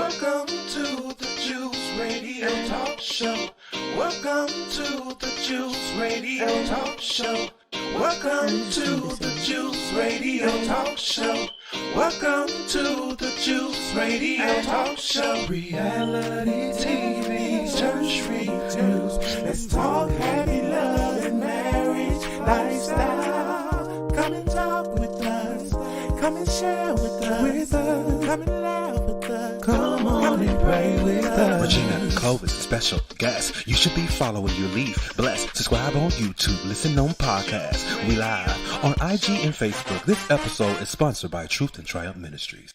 Welcome to the Juice Radio Talk Show. Welcome to the Juice Radio Talk Show. Welcome to the Juice Radio Talk Show. Welcome to the Juice Radio Talk Show. Reality TV's church reviews. Let's talk happy love and marriage lifestyle. Come and talk with us. Come and share with us. Come and laugh with us. Come on and pray with us. Regina and Clovis, special guests. You should be following your lead. Bless. Subscribe on YouTube. Listen on podcasts. We live on IG and Facebook. This episode is sponsored by Truth and Triumph Ministries.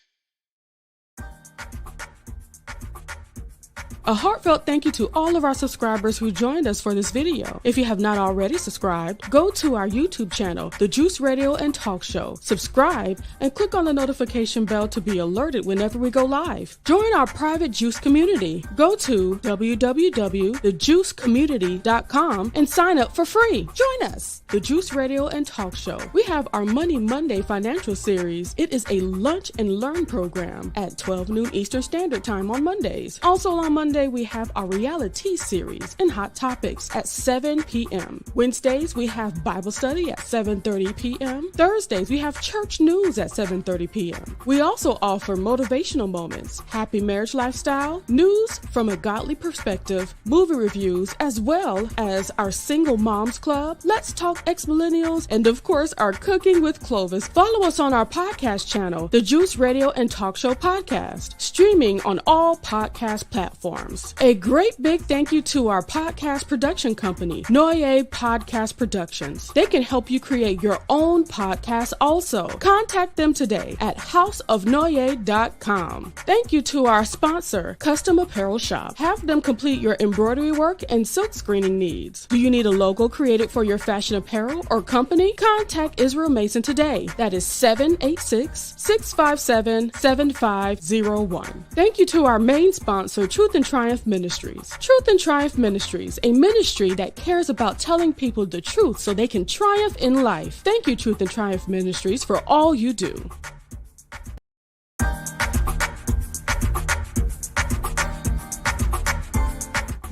A heartfelt thank you to all of our subscribers who joined us for this video. If you have not already subscribed, go to our YouTube channel, The Juice Radio and Talk Show. Subscribe and click on the notification bell to be alerted whenever we go live. Join our private Juice community. Go to www.thejuicecommunity.com and sign up for free. Join us, The Juice Radio and Talk Show. We have our Money Monday financial series. It is a lunch and learn program at 12 noon Eastern Standard Time on Mondays. Also on Monday, we have our reality series and hot topics at 7 p.m. Wednesdays, we have Bible study at 7:30 p.m. Thursdays, we have church news at 7:30 p.m. We also offer motivational moments, happy marriage lifestyle, news from a godly perspective, movie reviews, as well as our single moms club, Let's Talk Ex-Millennials, and of course, our Cooking with Clovis. Follow us on our podcast channel, The Juice Radio and Talk Show Podcast, streaming on all podcast platforms. A great big thank you to our podcast production company, Noye Podcast Productions. They can help you create your own podcast also. Contact them today at houseofnoye.com. Thank you to our sponsor, Custom Apparel Shop. Have them complete your embroidery work and silk screening needs. Do you need a logo created for your fashion apparel or company? Contact Israel Mason today. That is 786-657-7501. Thank you to our main sponsor, Truth and Triumph Ministries. Truth and Triumph Ministries, a ministry that cares about telling people the truth so they can triumph in life. Thank you, Truth and Triumph Ministries, for all you do.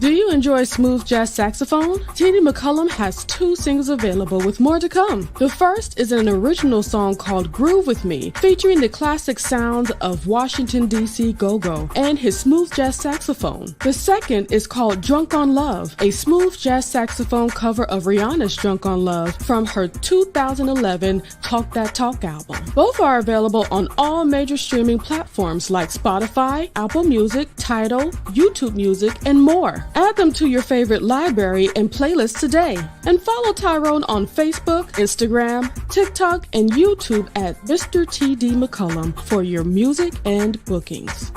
Do you enjoy smooth jazz saxophone? T.D. McCullum has 2 singles available with more to come. The first is an original song called Groove With Me, featuring the classic sounds of Washington, D.C. go-go and his smooth jazz saxophone. The second is called Drunk on Love, a smooth jazz saxophone cover of Rihanna's Drunk on Love from her 2011 Talk That Talk album. Both are available on all major streaming platforms like Spotify, Apple Music, Tidal, YouTube Music, and more. Add them to your favorite library and playlist today. And follow Tyrone on Facebook, Instagram, TikTok, and YouTube at Mr. T.D. McCullum for your music and bookings.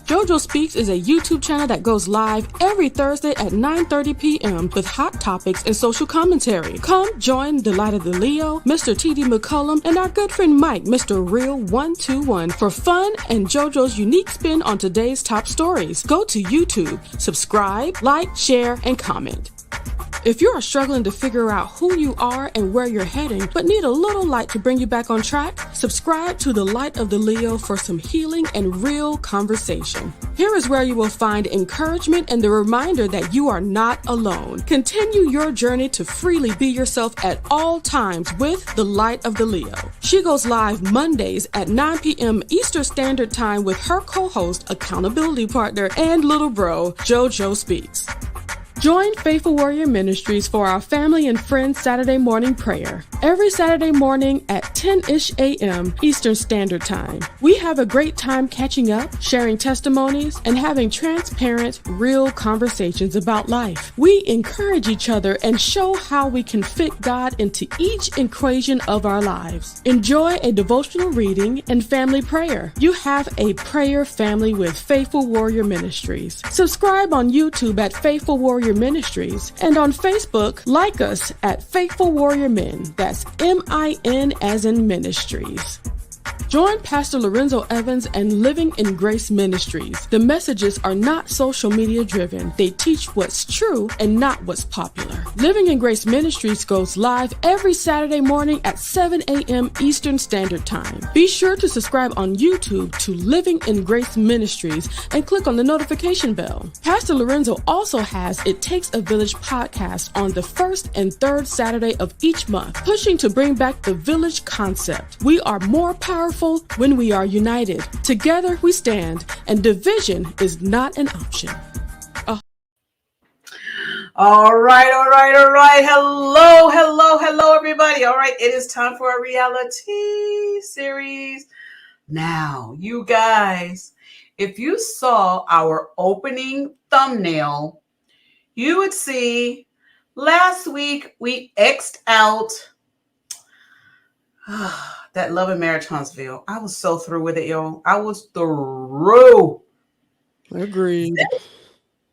JoJo Speaks is a YouTube channel that goes live every Thursday at 9:30 p.m. with hot topics and social commentary. Come join the Light of the Leo, Mr. T.D. McCullum, and our good friend Mike, Mr. Real 121, for fun and JoJo's unique spin on today's top stories. Go to YouTube, subscribe, like, share, and comment. If you are struggling to figure out who you are and where you're heading, but need a little light to bring you back on track, subscribe to the Light of the Leo for some healing and real conversation. Here is where you will find encouragement and the reminder that you are not alone. Continue your journey to freely be yourself at all times with the Light of the Leo. She goes live Mondays at 9 p.m. Eastern Standard Time with her co-host, accountability partner, and little bro, JoJo Speaks. Join Faithful Warrior Ministries for our family and friends Saturday morning prayer. Every Saturday morning at 10-ish a.m. Eastern Standard Time. We have a great time catching up, sharing testimonies, and having transparent, real conversations about life. We encourage each other and show how we can fit God into each equation of our lives. Enjoy a devotional reading and family prayer. You have a prayer family with Faithful Warrior Ministries. Subscribe on YouTube at Faithful Warrior Ministries, and on Facebook, like us at Faithful Warrior Men. That's M-I-N as in Ministries. Join Pastor Lorenzo Evans and Living in Grace Ministries. The messages are not social media driven. They teach what's true and not what's popular. Living in Grace Ministries goes live every Saturday morning at 7 a.m. Eastern Standard Time. Be sure to subscribe on YouTube to Living in Grace Ministries and click on the notification bell. Pastor Lorenzo also has It Takes a Village podcast on the first and third Saturday of each month, pushing to bring back the village concept. We are more powerful when we are united. Together we stand, and division is not an option. All right. Hello, everybody. All right, it is time for a reality series. Now, you guys, if you saw our opening thumbnail, you would see last week we X'd out that Love and Marriage Huntsville. I was so through with it, yo. I was through. Agreed.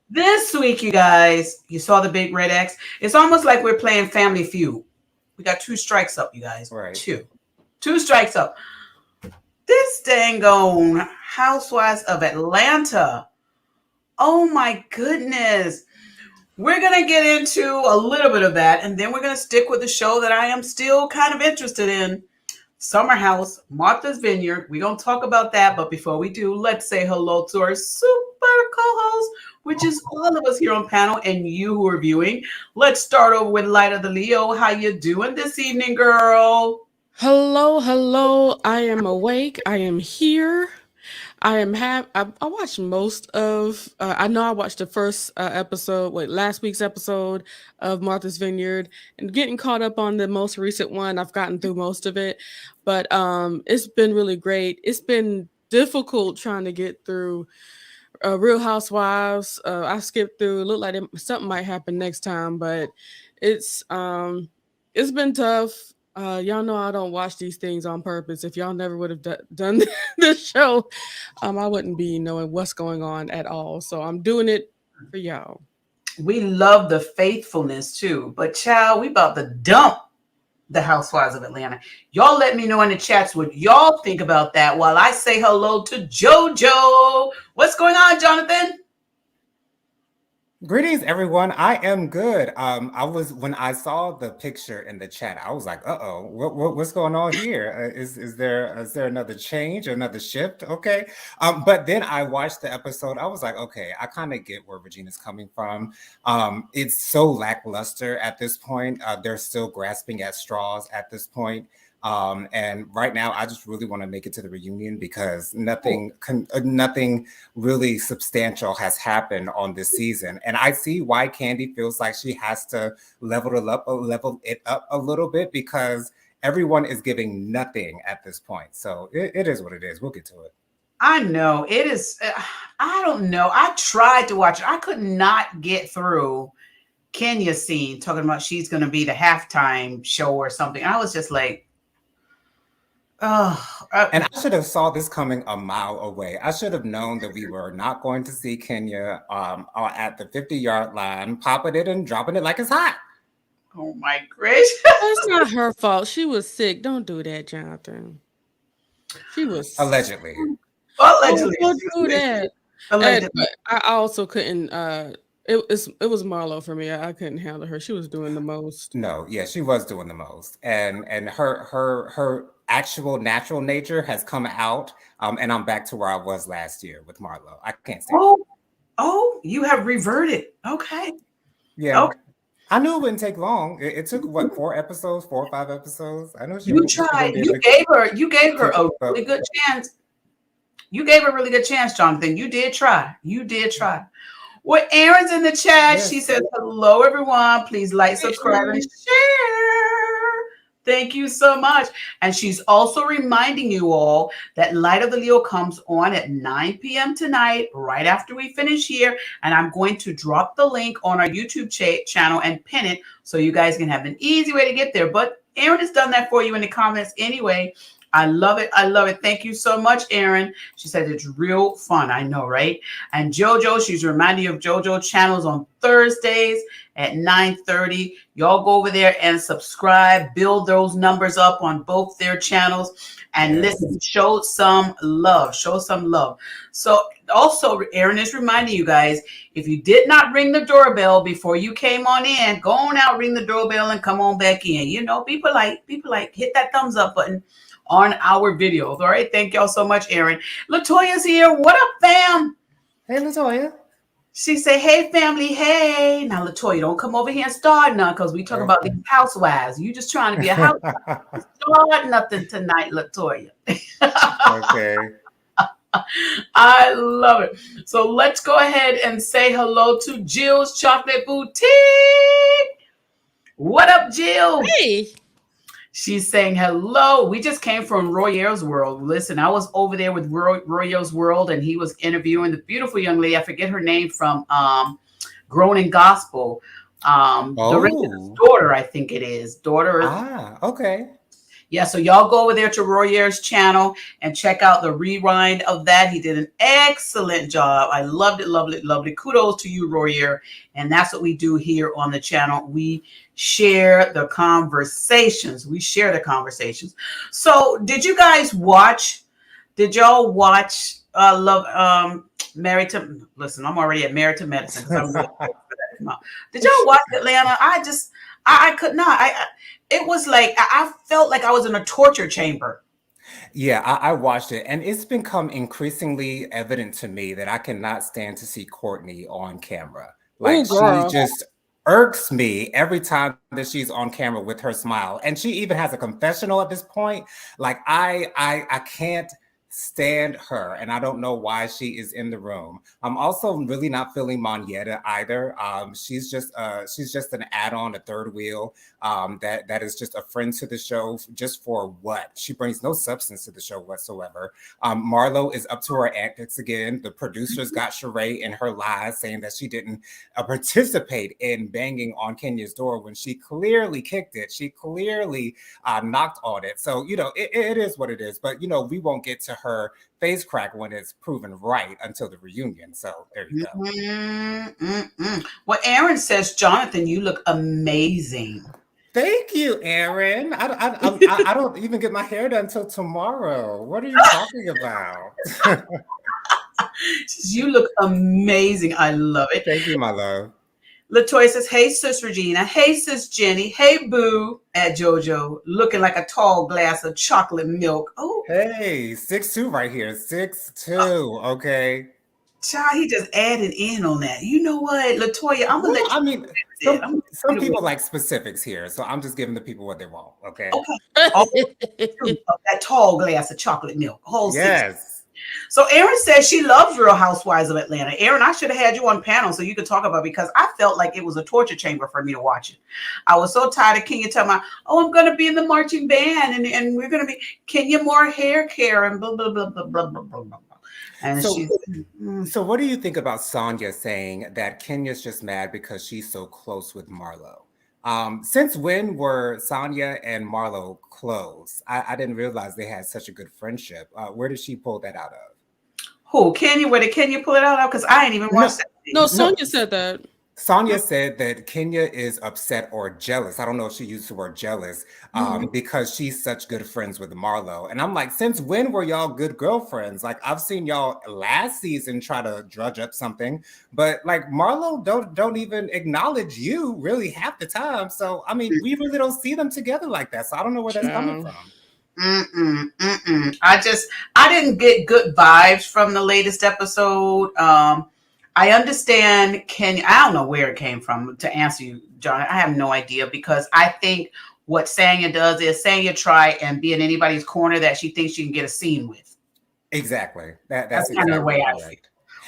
This week, you guys, you saw the big red X. It's almost like we're playing Family Feud. We got 2 strikes up, you guys. Right. Two strikes up. This dang on Housewives of Atlanta. Oh my goodness. We're going to get into a little bit of that, and then we're going to stick with the show that I am still kind of interested in. Summer House, Martha's Vineyard. We're going to talk about that, but before we do, let's say hello to our super co-host, which is all of us here on panel and you who are viewing. Let's start over with Light of the Leo. How you doing this evening, girl? Hello. I am awake. I am here. I watched most of, I know I watched the first last week's episode of Martha's Vineyard, and getting caught up on the most recent one. I've gotten through most of it, but it's been really great. It's been difficult trying to get through Real Housewives. I skipped through. It looked like something might happen next time, but it's been tough. Y'all know I don't watch these things on purpose. If y'all never would have done this show, I wouldn't be knowing what's going on at all. So I'm doing it for y'all. We love the faithfulness too, but child, we about to dump the Housewives of Atlanta. Y'all let me know in the chats what y'all think about that while I say hello to JoJo. What's going on, Jonathan? Greetings, everyone. I am good. When I saw the picture in the chat, I was like, what's going on here? Is there another change, another shift? Okay. But then I watched the episode. I was like, okay, I kind of get where Regina's coming from. It's so lackluster at this point. They're still grasping at straws at this point. And right now, I just really want to make it to the reunion because nothing really substantial has happened on this season. And I see why Candy feels like she has to level it up a little bit because everyone is giving nothing at this point. So it is what it is. We'll get to it. I know it is. I don't know. I tried to watch it. I could not get through Kenya's scene talking about she's going to be the halftime show or something. I was just like, and I should have saw this coming a mile away. I should have known that we were not going to see Kenya at the 50-yard line, popping it and dropping it like it's hot. Oh my gracious. That's not her fault. She was sick. Don't do that, Jonathan. She was allegedly. Allegedly. Don't do that. Allegedly. But I also couldn't. It was Marlo for me. I couldn't handle her. She was doing the most. No, yeah, she was doing the most, and her actual natural nature has come out, and I'm back to where I was last year with Marlo. I can't say. Oh, you have reverted. Okay. Yeah. Okay. I knew it wouldn't take long. It took 4 or 5 episodes. I know you tried. You gave her a really good chance. You gave her a really good chance, Jonathan. You did try. Well, Erin's in the chat. Yes. She says, hello, everyone. Please like, subscribe, and share. Thank you so much. And she's also reminding you all that Light of the Leo comes on at 9 p.m. tonight, right after we finish here. And I'm going to drop the link on our YouTube channel and pin it so you guys can have an easy way to get there. But Erin has done that for you in the comments anyway. I love it. I love it. Thank you so much, Erin. She said it's real fun. I know, right? And JoJo, she's reminding you of JoJo channels on Thursdays at 9:30. Y'all go over there and subscribe, build those numbers up on both their channels. And listen, show some love. Show some love. So also, Erin is reminding you guys, if you did not ring the doorbell before you came on in, go on out, ring the doorbell, and come on back in. You know, people like hit that thumbs up button on our videos. All right. Thank y'all so much, Erin. Latoya's here. What up, fam? Hey, Latoya. She say, hey, family, hey. Now, Latoya, don't come over here and start none because we talk about these housewives. You just trying to be a housewife. Start nothing tonight, Latoya. Okay. I love it. So let's go ahead and say hello to Jill's Chocolate Boutique. What up, Jill? Hey. She's saying hello. We just came from Royer's World. Listen, I was over there with Royer's World, and he was interviewing the beautiful young lady. I forget her name from Grown in Gospel. The daughter, I think it is. Daughter. Okay. Yeah, so y'all go over there to Royer's channel and check out the rewind of that. He did an excellent job. I loved it, loved it, loved it. Kudos to you, Royer. And that's what we do here on the channel. We share the conversations. So did you guys watch? Did y'all watch Married to? Listen, I'm already at Married to Medicine. Did y'all watch Atlanta? I could not. It was like I felt like I was in a torture chamber. Yeah, I watched it, and it's become increasingly evident to me that I cannot stand to see Courtney on camera. Like, she just irks me every time that she's on camera with her smile. And she even has a confessional at this point. Like, I can't stand her, and I don't know why she is in the room. I'm also really not feeling Monyetta either. She's just an add-on, a third wheel. That is just a friend to the show. Just for what? She brings no substance to the show whatsoever. Marlo is up to her antics again. The producers got Sheree in her lies, saying that she didn't participate in banging on Kenya's door when she clearly kicked it. She clearly knocked on it. So, you know, it is what it is. But, you know, we won't get to her face crack when it's proven right until the reunion. So there you go. Well, Aaron says, Jonathan, you look amazing. Thank you, Aaron. I don't even get my hair done until tomorrow. What are you talking about? You look amazing. I love it. Thank you, my love. Latoya says, hey, sis Regina. Hey, sis Jenny. Hey, boo, at JoJo, looking like a tall glass of chocolate milk. Oh, hey, 6'2" right here. 6'2", okay. Child, he just added in on that. You know what, Latoya, I'm going to let you. I mean, some people like specifics here, so I'm just giving the people what they want, okay? Okay. That tall glass of chocolate milk. Whole yes. 6. So Erin says she loves Real Housewives of Atlanta. Erin, I should have had you on panel so you could talk about it, because I felt like it was a torture chamber for me to watch it. I was so tired of Kenya telling me, oh, I'm going to be in the marching band and we're going to be Kenya more hair care and blah, blah, blah, blah, blah, blah, blah, blah. And so what do you think about Sonya saying that Kenya's just mad because she's so close with Marlo? Since when were Sonya and Marlo close? I didn't realize they had such a good friendship. Where did she pull that out of? Who? Kenya? Where did Kenya pull it out of? Because I ain't even watched that. No, Sonya said that. Sonya said that Kenya is upset or jealous. I don't know if she used the word jealous because she's such good friends with Marlo. And I'm like, since when were y'all good girlfriends? Like, I've seen y'all last season try to drudge up something, but like Marlo don't even acknowledge you really half the time. So, I mean, we really don't see them together like that. So I don't know where that's coming from. I didn't get good vibes from the latest episode. I understand Kenya. I don't know where it came from, to answer you, John. I have no idea, because I think what Sanya does is Sanya try and be in anybody's corner that she thinks she can get a scene with. Exactly. That's kind exactly of the way I right. think.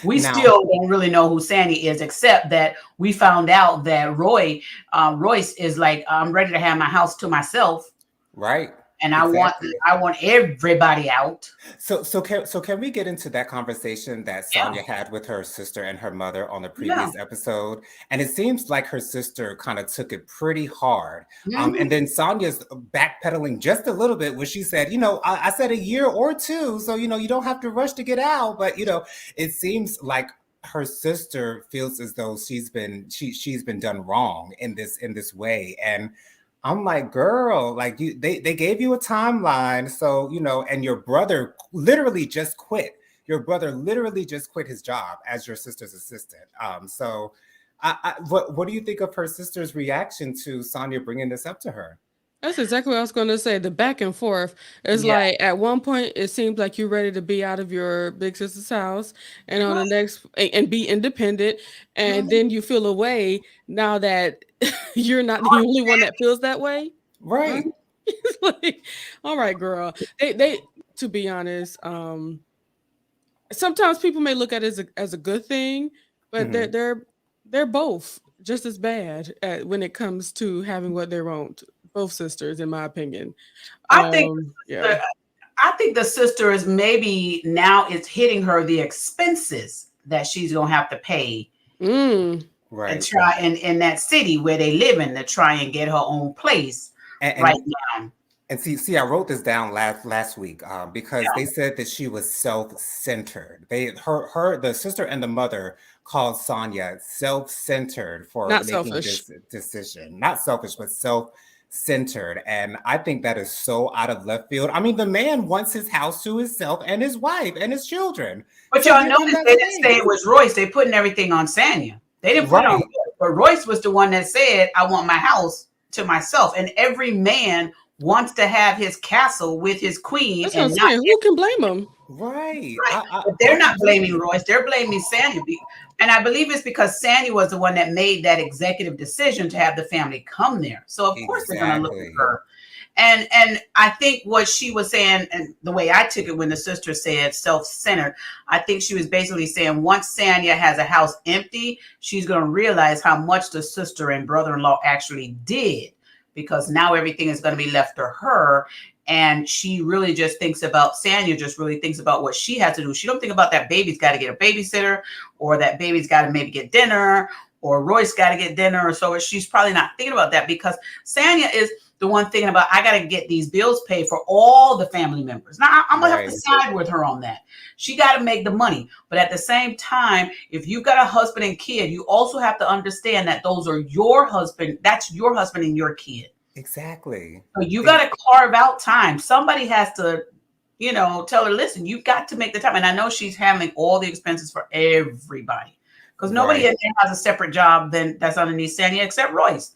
We still don't really know who Sandy is, except that we found out that Royce is like, I'm ready to have my house to myself. Right. And Exactly. I want everybody out. So can we get into that conversation that Yeah. Sonia had with her sister and her mother on the Yeah. previous episode? And it seems like her sister kind of took it pretty hard. Mhm. And then Sonia's backpedaling just a little bit, where she said, I said a year or two, so you don't have to rush to get out. But it seems like her sister feels as though she's been done wrong in this way. And I'm like, girl, like they gave you a timeline. So, and your brother literally just quit. Your brother literally just quit his job as your sister's assistant. So what do you think of her sister's reaction to Sonia bringing this up to her? That's exactly what I was going to say. The back and forth is Yeah. like at one point it seems like you're ready to be out of your big sister's house, and on the next and be independent, and Mhm. then you feel away now that you're not the only one that feels that way. Right. Mhm. It's like, all right, girl. They to be honest, sometimes people may look at it as a good thing, but Mhm. they're both just as bad when it comes to having what they want. Both sisters, in my opinion. I think Yeah. the, I think the sister is maybe now it's hitting her the expenses that she's gonna have to pay Mm. and Right. try in that city where they live in to try and get her own place And right now. And see, I wrote this down last week because Yeah. they said that she was self-centered. The sister and the mother called Sonia self-centered for Not making selfish. this decision. Not selfish, but self-centered. And I think that is so out of left field. I mean, the man wants his house to himself and his wife and his children. But So y'all give him notice that they didn't say space. it was Royce. They putting everything on Sanya. They didn't put it on Right. Royce, but Royce was the one that said, I want my house to myself. And every man wants to have his castle with his queen That's what I'm and not saying. Who can blame them? Right. right. I, But I, they're I not blaming completely. Royce. They're blaming Sanya. And I believe it's because Sanya was the one that made that executive decision to have the family come there. So of course they're going to look at Exactly. her. And I think what she was saying, and the way I took it when the sister said self-centered, I think she was basically saying once Sanya has a house empty, she's going to realize how much the sister and brother-in-law actually did, because now everything is going to be left to her. And she really just thinks about Sanya, just really thinks about what she has to do. She don't think about that baby's got to get a babysitter, or that baby's got to maybe get dinner, or Royce got to get dinner. Or so she's probably not thinking about that, because Sanya is the one thinking about, I got to get these bills paid for all the family members. Now I'm going to have to Right. side with her on that. She got to make the money. But at the same time, if you've got a husband and kid, you also have to understand that those are your husband. That's your husband and your kid. Exactly. So you got to carve out time. Somebody has to, tell her, listen, you've got to make the time. And I know she's handling all the expenses for everybody, because nobody Right. in there has a separate job that's underneath Sanya except Royce.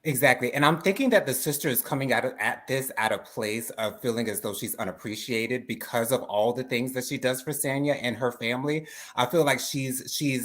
Exactly. And I'm thinking that the sister is coming at this at a place of feeling as though she's unappreciated because of all the things that she does for Sanya and her family. I feel like she's thinking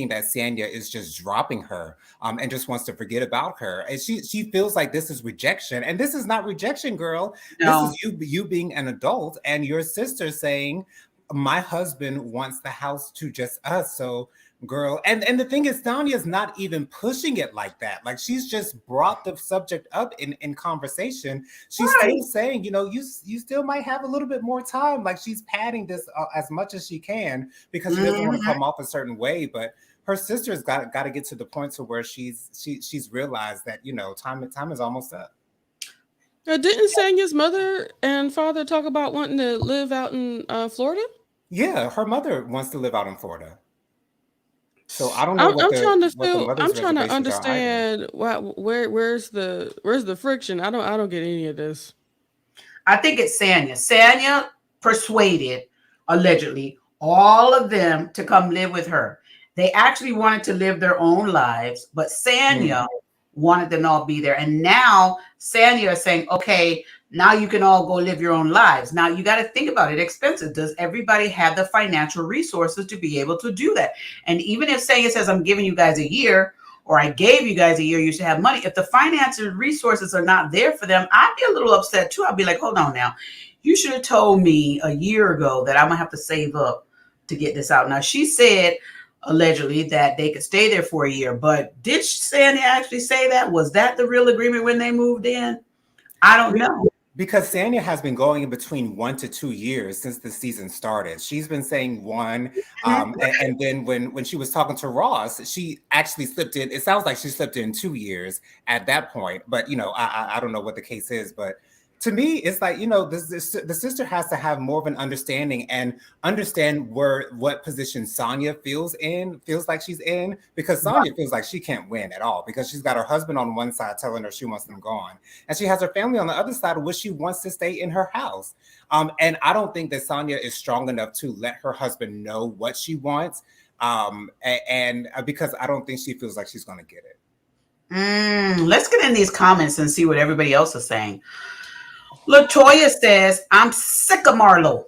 that Sanya is just dropping her and just wants to forget about her. And she feels like this is rejection. And this is not rejection, girl. This No. is you being an adult and your sister saying, my husband wants the house to just us. So girl, and the thing is, Sonia's not even pushing it like that. Like she's just brought the subject up in conversation. She's Right. still saying, you still might have a little bit more time. Like she's padding this as much as she can because she doesn't want to Mhm. come off a certain way. But her sister's got to get to the point to where she's realized that time is almost up. Didn't Sanya's mother and father talk about wanting to live out in Florida? Yeah, her mother wants to live out in Florida. So I don't know I'm what the I'm mother's trying to reservations are either. understand where's the friction. I don't get any of this. I think it's Sanya. Sanya persuaded, allegedly, all of them to come live with her. They actually wanted to live their own lives, but Sanya wanted them all to be there. And now Sanya is saying, okay, now you can all go live your own lives. Now you got to think about it. Expensive. Does everybody have the financial resources to be able to do that? And even if Sanya says, I'm giving you guys a year, or I gave you guys a year, you should have money. If the financial resources are not there for them, I'd be a little upset too. I'd be like, hold on now. You should have told me a year ago that I'm going to have to save up to get this out. Now, she said, allegedly, that they could stay there for a year. But did Sandy actually say that? Was that the real agreement when they moved in? I don't know. Because Sanya has been going in between 1 to 2 years since the season started. She's been saying one, and then when she was talking to Ross, she actually slipped in. It sounds like she slipped in 2 years at that point, but I don't know what the case is. But to me, it's like the sister has to have more of an understanding and understand what position Sanya feels like she's in, because Sanya feels like she can't win at all because she's got her husband on one side telling her she wants them gone, and she has her family on the other side of which she wants to stay in her house. And I don't think that Sanya is strong enough to let her husband know what she wants, and because I don't think she feels like she's going to get it. Let's get in these comments and see what everybody else is saying. Latoya says, I'm sick of Marlo.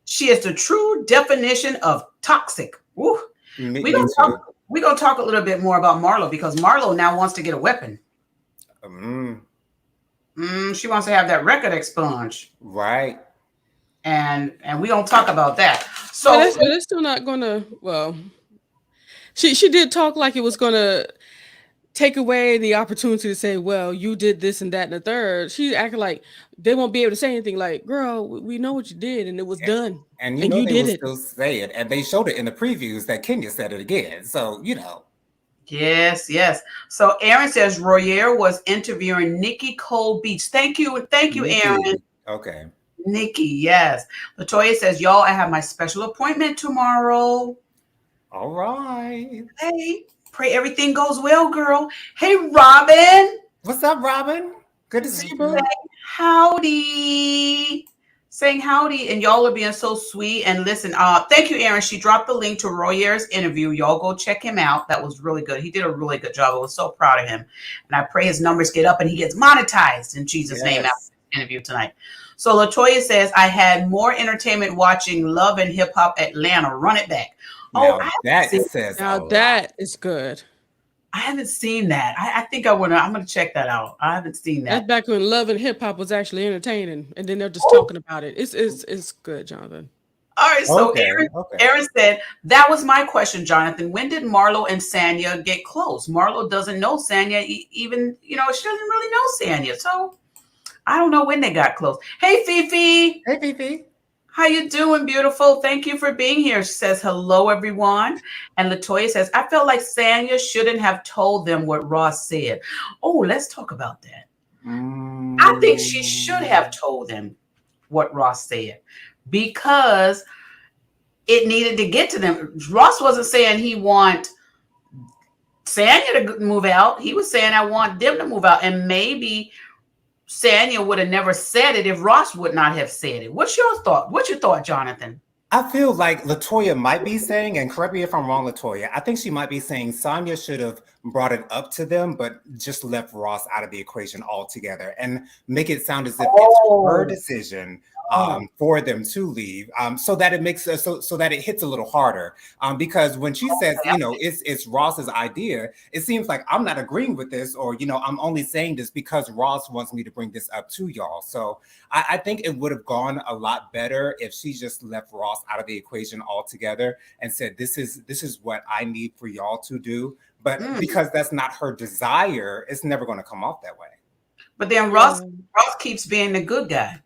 She is the true definition of toxic. We're going to talk a little bit more about Marlo, because Marlo now wants to get a weapon. She wants to have that record expunged. Right. And we're going to talk about that. So they're still not going to, well, she did talk like it was going to take away the opportunity to say, well, you did this and that and the third. She acted like they won't be able to say anything. Like, girl, we know what you did and it was done. And you did it. Still say it, and they showed it in the previews that Kenya said it again. So Yes. So Aaron says Royer was interviewing Nikki Cole Beach. Thank you, Aaron. Okay. Nikki, yes. Latoya says, y'all, I have my special appointment tomorrow. All right. Hey. Pray everything goes well, girl. Hey, Robin. What's up, Robin? Good to see you, bro. Saying howdy. And y'all are being so sweet. And listen, thank you, Aaron. She dropped the link to Royer's interview. Y'all go check him out. That was really good. He did a really good job. I was so proud of him. And I pray his numbers get up and he gets monetized in Jesus' name after the interview tonight. So Latoya says, I had more entertainment watching Love and Hip Hop Atlanta. Run it back. That is good. I haven't seen that. I think I'm gonna check that out. I haven't seen that. That's back when Love and Hip Hop was actually entertaining, and then they're just talking about it. It's good, Jonathan. All right, so Aaron said, that was my question, Jonathan. When did Marlo and Sanya get close? Marlo doesn't know Sanya, even she doesn't really know Sanya, so I don't know when they got close. Hey, Fifi. Hey, Fifi. How you doing, beautiful? Thank you for being here. She says, hello, everyone. And Latoya says, I felt like Sanya shouldn't have told them what Ross said. Oh, let's talk about that. I think she should have told them what Ross said, because it needed to get to them. Ross wasn't saying he want Sanya to move out. He was saying, I want them to move out. And maybe Sanya would have never said it if Ross would not have said it. What's your thought? What's your thought, Jonathan? I feel like Latoya might be saying, and correct me if I'm wrong, Latoya, I think she might be saying Sanya should have brought it up to them, but just left Ross out of the equation altogether and make it sound as if it's her decision for them to leave, so that it makes so that it hits a little harder. Because when she says, it's Ross's idea, it seems like I'm not agreeing with this, or I'm only saying this because Ross wants me to bring this up to y'all. So I think it would have gone a lot better if she just left Ross out of the equation altogether and said, this is what I need for y'all to do. But because that's not her desire, it's never going to come off that way. But then Ross keeps being the good guy.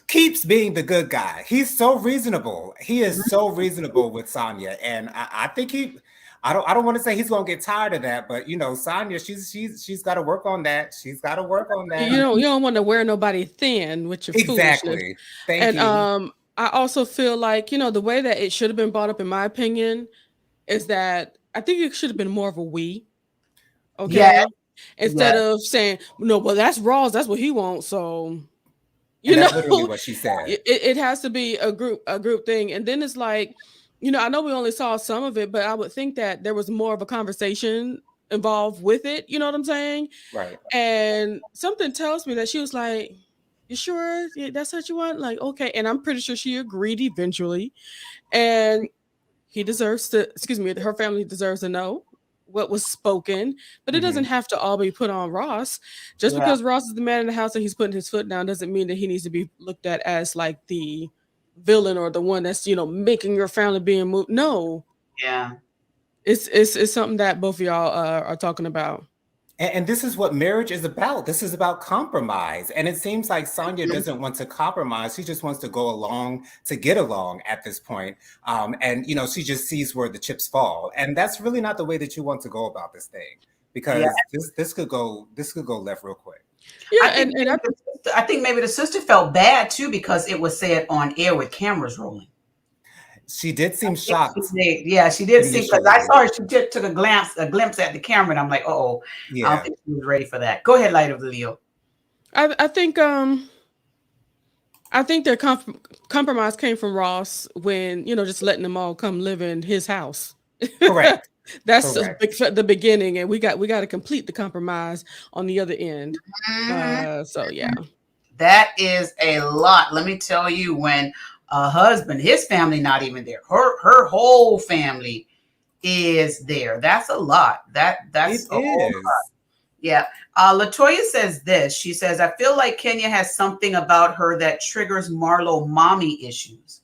Keeps being the good guy. He's so reasonable. He is so reasonable with Sanya, and I think I don't want to say he's gonna get tired of that, but Sanya, she's got to work on that. She's got to work on that. You don't want to wear nobody thin with your exactly. Thank you. I also feel like the way that it should have been brought up, in my opinion, is that I think it should have been more of a we. Okay. Yeah. Instead of saying no, well that's Ross, that's what he wants, so. That's literally what she said. It has to be a group thing. And then it's like, I know we only saw some of it, but I would think that there was more of a conversation involved with it. You know what I'm saying? Right. And something tells me that she was like, you sure that's what you want? Like, okay. And I'm pretty sure she agreed eventually. And her family deserves to know what was spoken, but it doesn't have to all be put on Ross. Just because Ross is the man in the house and he's putting his foot down doesn't mean that he needs to be looked at as like the villain or the one that's making your family being moved. No. Yeah. It's something that both of y'all are talking about. And this is what marriage is about. This is about compromise. And it seems like Sonia Mhm. doesn't want to compromise. She just wants to go along to get along at this point. And, you know, she just sees where the chips fall. And that's really not the way that you want to go about this thing, Yeah, because this could go left real quick. Yeah, I think and I think maybe the sister felt bad too because it was said on air with cameras rolling. She did seem shocked Yeah, she did see because I initially. saw her. She just took a glimpse at the camera, and I'm like, oh, I don't Yeah. think she was ready for that. Go ahead, Light of the Leo. I think I think their compromise came from Ross when, just letting them all come live in his house. Correct. That's Correct. the beginning, and we got to complete the compromise on the other end. Mhm. So yeah. That is a lot. Let me tell you, when a husband, his family not even there, her whole family is there. That's a lot. That's It a whole lot. is. Yeah. Latoya says this. She says, I feel like Kenya has something about her that triggers Marlo mommy issues.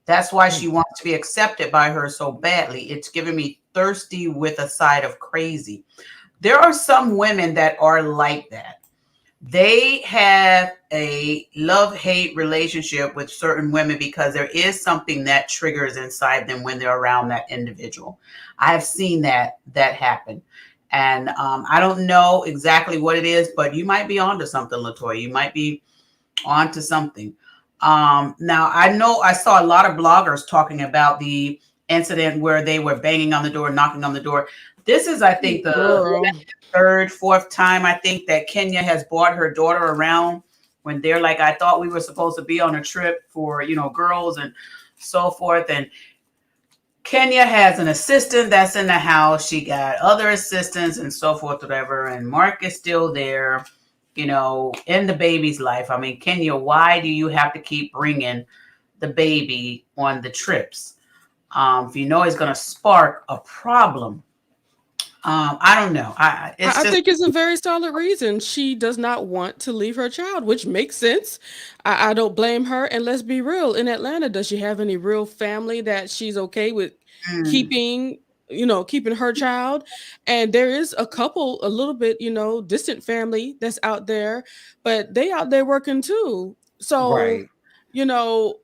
That's why Hmm. she wants to be accepted by her so badly. It's giving me thirsty with a side of crazy. There are some women that are like that. They have a love-hate relationship with certain women because there is something that triggers inside them when they're around that individual. I've seen that happen. And I don't know exactly what it is, but you might be onto something, Latoya. You might be onto something. Now, I know I saw a lot of bloggers talking about the incident where they were banging on the door, knocking on the door. This is, I think, the Girl. third, fourth time I think that Kenya has brought her daughter around when they're like, I thought we were supposed to be on a trip for, girls and so forth. And Kenya has an assistant that's in the house. She got other assistants and so forth, whatever. And Mark is still there, in the baby's life. I mean, Kenya, why do you have to keep bringing the baby on the trips? If you know it's going to spark a problem. I don't know. It's I just, think it's a very solid reason. She does not want to leave her child, which makes sense. I don't blame her. And let's be real, in Atlanta, does she have any real family that she's okay with mm, keeping, keeping her child? And there is a couple, a little bit, distant family that's out there, but they out there working too. So, Right. you know,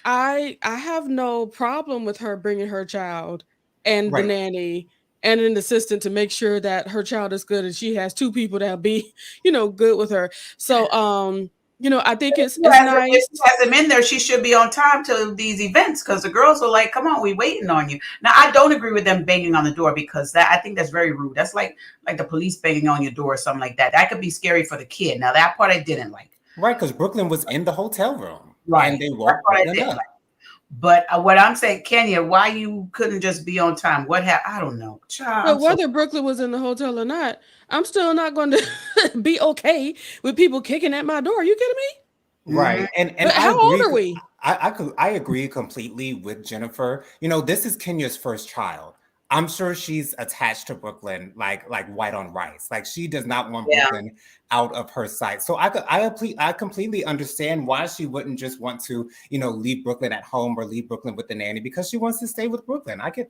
I have no problem with her bringing her child and the Right. nanny and an assistant to make sure that her child is good and she has two people that'll be, good with her. So I think it's if nice. she has them in there, she should be on time to these events because the girls are like, "Come on, we waiting on you." Now, I don't agree with them banging on the door because I think that's very rude. That's like the police banging on your door or something like that. That could be scary for the kid. Now, that part I didn't like. Right. Because Brooklyn was in the hotel room and Right, they that woke part I Brooklyn didn't up. like. But what I'm saying, Kenya, why you couldn't just be on time? What happened? I don't know. Child, But I'm so whether Brooklyn was in the hotel or not, I'm still not going to be okay with people kicking at my door. Are you kidding me? mhm. Right. And But I how old agree. are we? I agree completely with Jennifer. You know, this is Kenya's first child. I'm sure she's attached to Brooklyn like white on rice. Like she does not want Yeah. Brooklyn out of her sight. So I completely understand why she wouldn't just want to, leave Brooklyn at home or leave Brooklyn with the nanny, because she wants to stay with Brooklyn. I get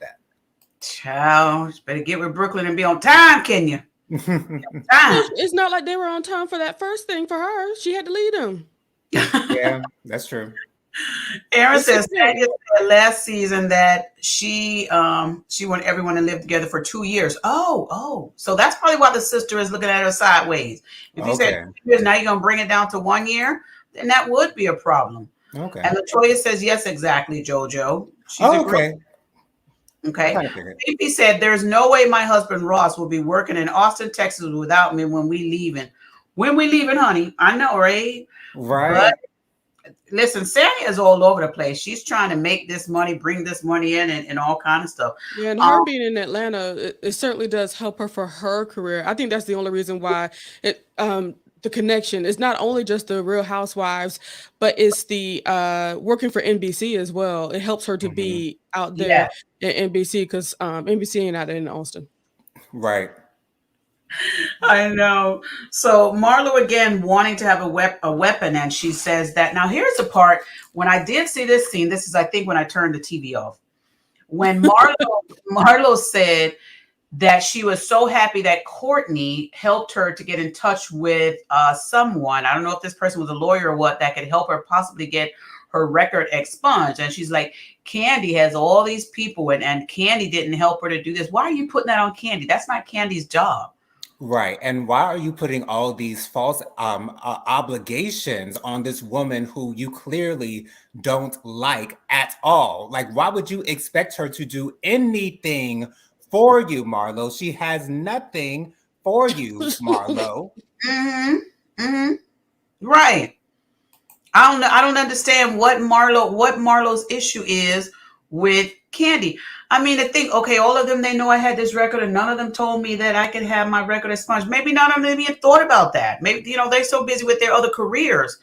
Child, you better get with Brooklyn and be on time, Kenya. that. Well, Time. it's not like they were on time for that first thing for her. She had to lead them. Yeah, that's true. Aaron It's says okay. Tanya said last season that she wanted everyone to live together for 2 years. Oh, so that's probably why the sister is looking at her sideways. If you said Okay. 2 years, now you're gonna bring it down to 1 year, then that would be a problem. Okay. And Latoya says yes, exactly, JoJo. She's Oh, agreeing. okay. I Okay. kind of figured. BP said there's no way my husband Ross will be working in Austin, Texas without me when we leaving. When we leaving, honey. I know, right? But Right. listen, Sanya is all over the place. She's trying to make this money, bring this money in, and all kind of stuff. Yeah, and her Um, being in Atlanta, it certainly does help her for her career. I think that's the only reason why the connection is not only just the Real Housewives, but it's the working for NBC as well. It helps her to Mhm. be out yeah, there in NBC because NBC ain't out in Austin. Right. I know. So Marlo again wanting to have a weapon, and she says that. Now here's the part when I did see this scene. This is, I think, when I turned the TV off. When Marlo said that she was so happy that Courtney helped her to get in touch with someone. I don't know if this person was a lawyer or what, that could help her possibly get her record expunged. And she's like, Candy has all these people, and Candy didn't help her to do this. Why are you putting that on Candy? That's not Candy's job. Right. And why are you putting all these false obligations on this woman who you clearly don't like at all? Like, why would you expect her to do anything for you, Marlo? She has nothing for you, Marlo. Right. I don't understand what Marlo's issue is with Candy. I mean, to think, okay, all of them, they know I had this record, and none of them told me that I could have my record expunged. Maybe none of them even thought about that. Maybe, they're so busy with their other careers.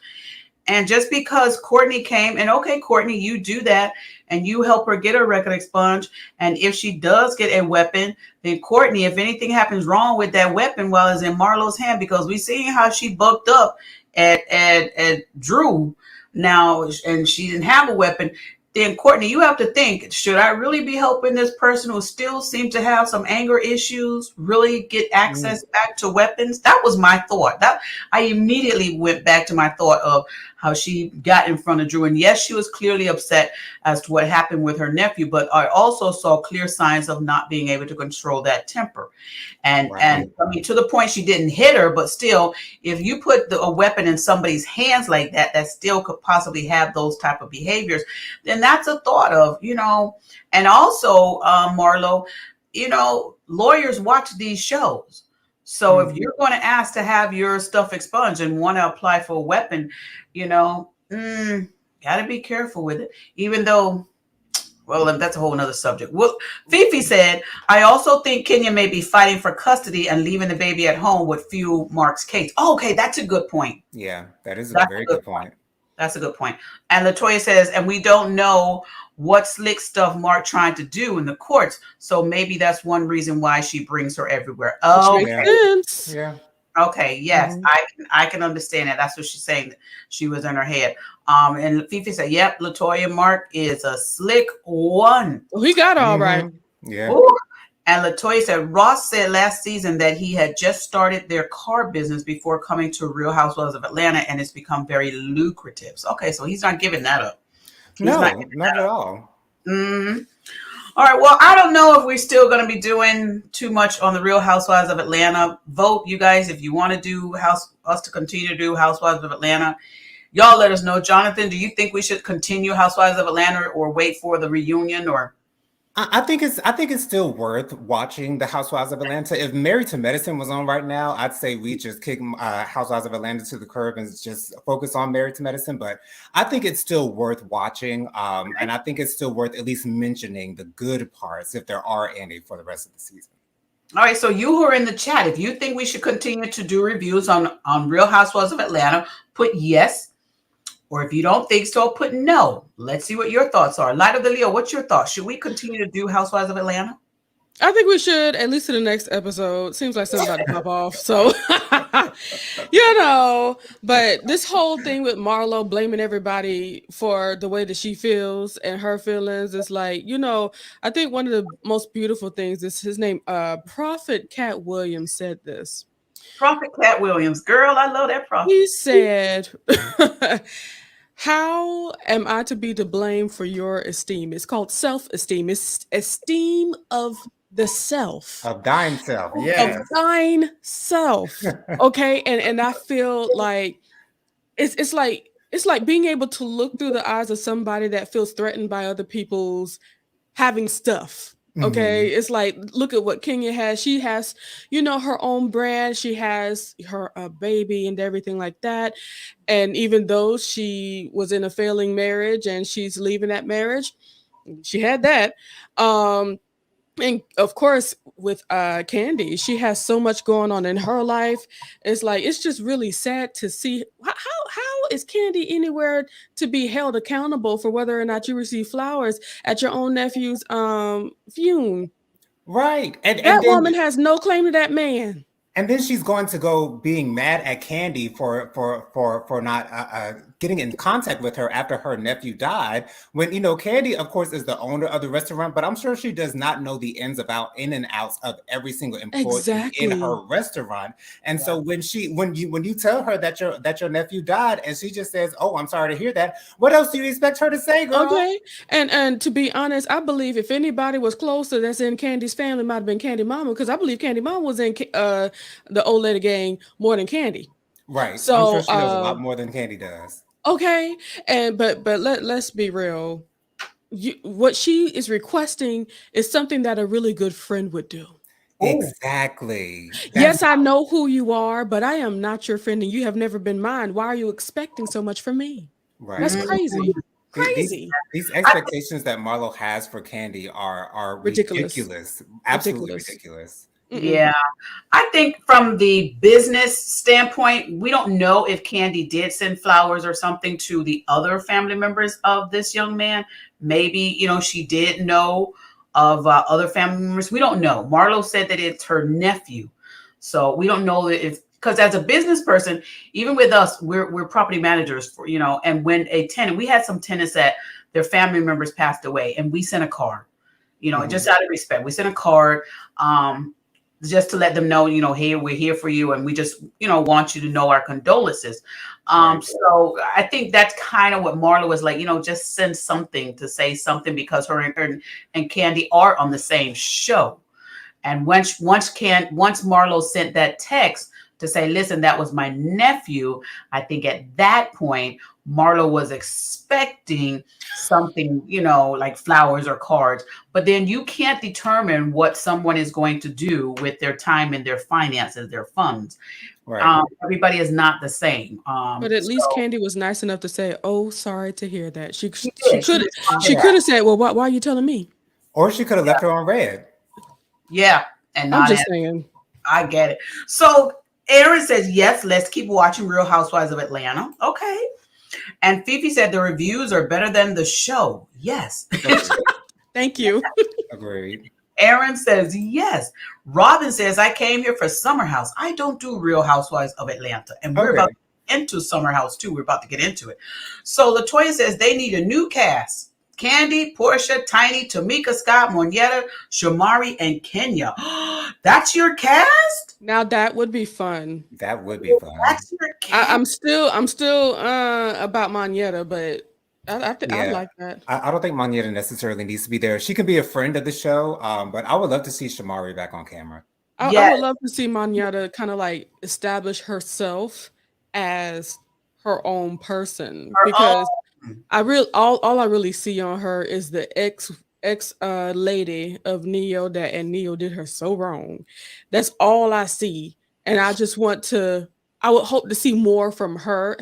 And just because Courtney came, and okay, Courtney, you do that, and you help her get her record expunged. And if she does get a weapon, then Courtney, if anything happens wrong with that weapon while it's in Marlo's hand, because we seen how she bucked up at Drew now, and she didn't have a weapon, then Courtney, you have to think, should I really be helping this person who still seems to have some anger issues really get access back to weapons? That was my thought. That I immediately went back to my thought of how she got in front of Drew. And yes, she was clearly upset as to what happened with her nephew, but I also saw clear signs of not being able to control that temper. And I mean, to the point she didn't hit her, but still, if you put a weapon in somebody's hands like that, that still could possibly have those type of behaviors, then that's a thought of, and also, Marlo, lawyers watch these shows. So if you're going to ask to have your stuff expunged and want to apply for a weapon, got to be careful with it, even though, well, that's a whole nother subject. Well, Fifi said, I also think Kenya may be fighting for custody and leaving the baby at home would fuel Mark's case. Oh, okay, that's a good point. Yeah, that is a very good point. That's a good point. And Latoya says, and we don't know what slick stuff Mark trying to do in the courts. So maybe that's one reason why she brings her everywhere. Oh, yeah. Okay. Yes, I can understand that. That's what she's saying. She was in her head. And Fifi said, yep, Latoya Mark is a slick one. Well, he got all right. Yeah. Ooh. And Latoya said, Ross said last season that he had just started their car business before coming to Real Housewives of Atlanta, and it's become very lucrative. So, okay, so he's not giving that up. Not at all. Mm-hmm. All right, well, I don't know if we're still going to be doing too much on the Real Housewives of Atlanta. Vote, you guys, if you want to do us to continue to do Housewives of Atlanta. Y'all let us know. Jonathan, do you think we should continue Housewives of Atlanta or wait for the reunion? Or I think it's still worth watching the Housewives of Atlanta. If Married to Medicine was on right now, I'd say we just kick Housewives of Atlanta to the curb and just focus on Married to Medicine. But I think it's still worth watching, and I think it's still worth at least mentioning the good parts, if there are any, for the rest of the season. All right, so you who are in the chat, if you think we should continue to do reviews on Real Housewives of Atlanta, put yes. Or if you don't think so, put no. Let's see what your thoughts are. Light of the Leo, what's your thoughts? Should we continue to do Housewives of Atlanta? I think we should, at least in the next episode. Seems like something's about to pop off. So, but this whole thing with Marlo blaming everybody for the way that she feels and her feelings is like, I think one of the most beautiful things is his name, Prophet Cat Williams said this. Prophet Cat Williams. Girl, I love that prophet. He said, how am I to be to blame for your esteem? It's called self-esteem. It's esteem of the self. Of thine self, yes. Of thine self. Okay. And I feel like it's like being able to look through the eyes of somebody that feels threatened by other people's having stuff. Okay, it's like, look at what Kenya has. She has, her own brand. She has her baby and everything like that. And even though she was in a failing marriage and she's leaving that marriage, she had that. And of course, with Candy, she has so much going on in her life. It's like, it's just really sad to see how is Candy anywhere to be held accountable for whether or not you receive flowers at your own nephew's funeral. Right. And that woman has no claim to that man. And then she's going to go being mad at Candy for not getting in contact with her after her nephew died. When Candy, of course, is the owner of the restaurant, but I'm sure she does not know the in and outs of every single employee in Exactly. her restaurant. And so when you tell her that your nephew died, and she just says, "Oh, I'm sorry to hear that," what else do you expect her to say, girl? Okay. And to be honest, I believe if anybody was closer that's in Candy's family, might have been Candy Mama, because I believe Candy Mama was in the old lady gang more than Candy. Right. I'm sure So she knows a lot more than Candy does. okay. And but let's be real. What she is requesting is something that a really good friend would do. Exactly. Yes, I know who you are, but I am not your friend and you have never been mine. Why are you expecting so much from me? Right. That's crazy. Crazy. These expectations that Marlo has for Candy are ridiculous. Absolutely ridiculous. Yeah. I think from the business standpoint, we don't know if Candy did send flowers or something to the other family members of this young man. Maybe, she did know of other family members. We don't know. Marlo said that it's her nephew. So we don't know if, because as a business person, even with us, we're property managers for, and when a tenant, we had some tenants that their family members passed away and we sent a card, just out of respect. We sent a card, just to let them know, hey, we're here for you. And we just, want you to know our condolences. So I think that's kind of what Marlo was like, just send something to say something, because her and Candy are on the same show. And once Marlo sent that text to say, listen, that was my nephew, I think at that point, Marlo was expecting something, like flowers or cards. But then you can't determine what someone is going to do with their time and their finances, their funds. Right. Everybody is not the same. But at least Candy was nice enough to say, "Oh, sorry to hear that." She could have said, "Well, why are you telling me?" Or she could have left her on red. Yeah, and I'm just saying. I get it. So Aaron says, yes, let's keep watching Real Housewives of Atlanta. Okay. And Fifi said the reviews are better than the show. Yes. Thank you. Agreed. Aaron says, yes. Robin says, I came here for Summer House. I don't do Real Housewives of Atlanta. And we're about to get into Summer House too. We're about to get into it. So Latoya says they need a new cast. Candy, Portia, Tiny, Tamika, Scott, Monietta, Shamari, and Kenya. That's your cast? Now that would be fun. That would be fun. That's your cast? I'm still about Monietta, but I like that. I don't think Monietta necessarily needs to be there. She can be a friend of the show, but I would love to see Shamari back on camera. I would love to see Monietta kind of like establish herself as her own person, because all I really see on her is the ex lady of Neo, and Neo did her so wrong. That's all I see, and I just want to. I would hope to see more from her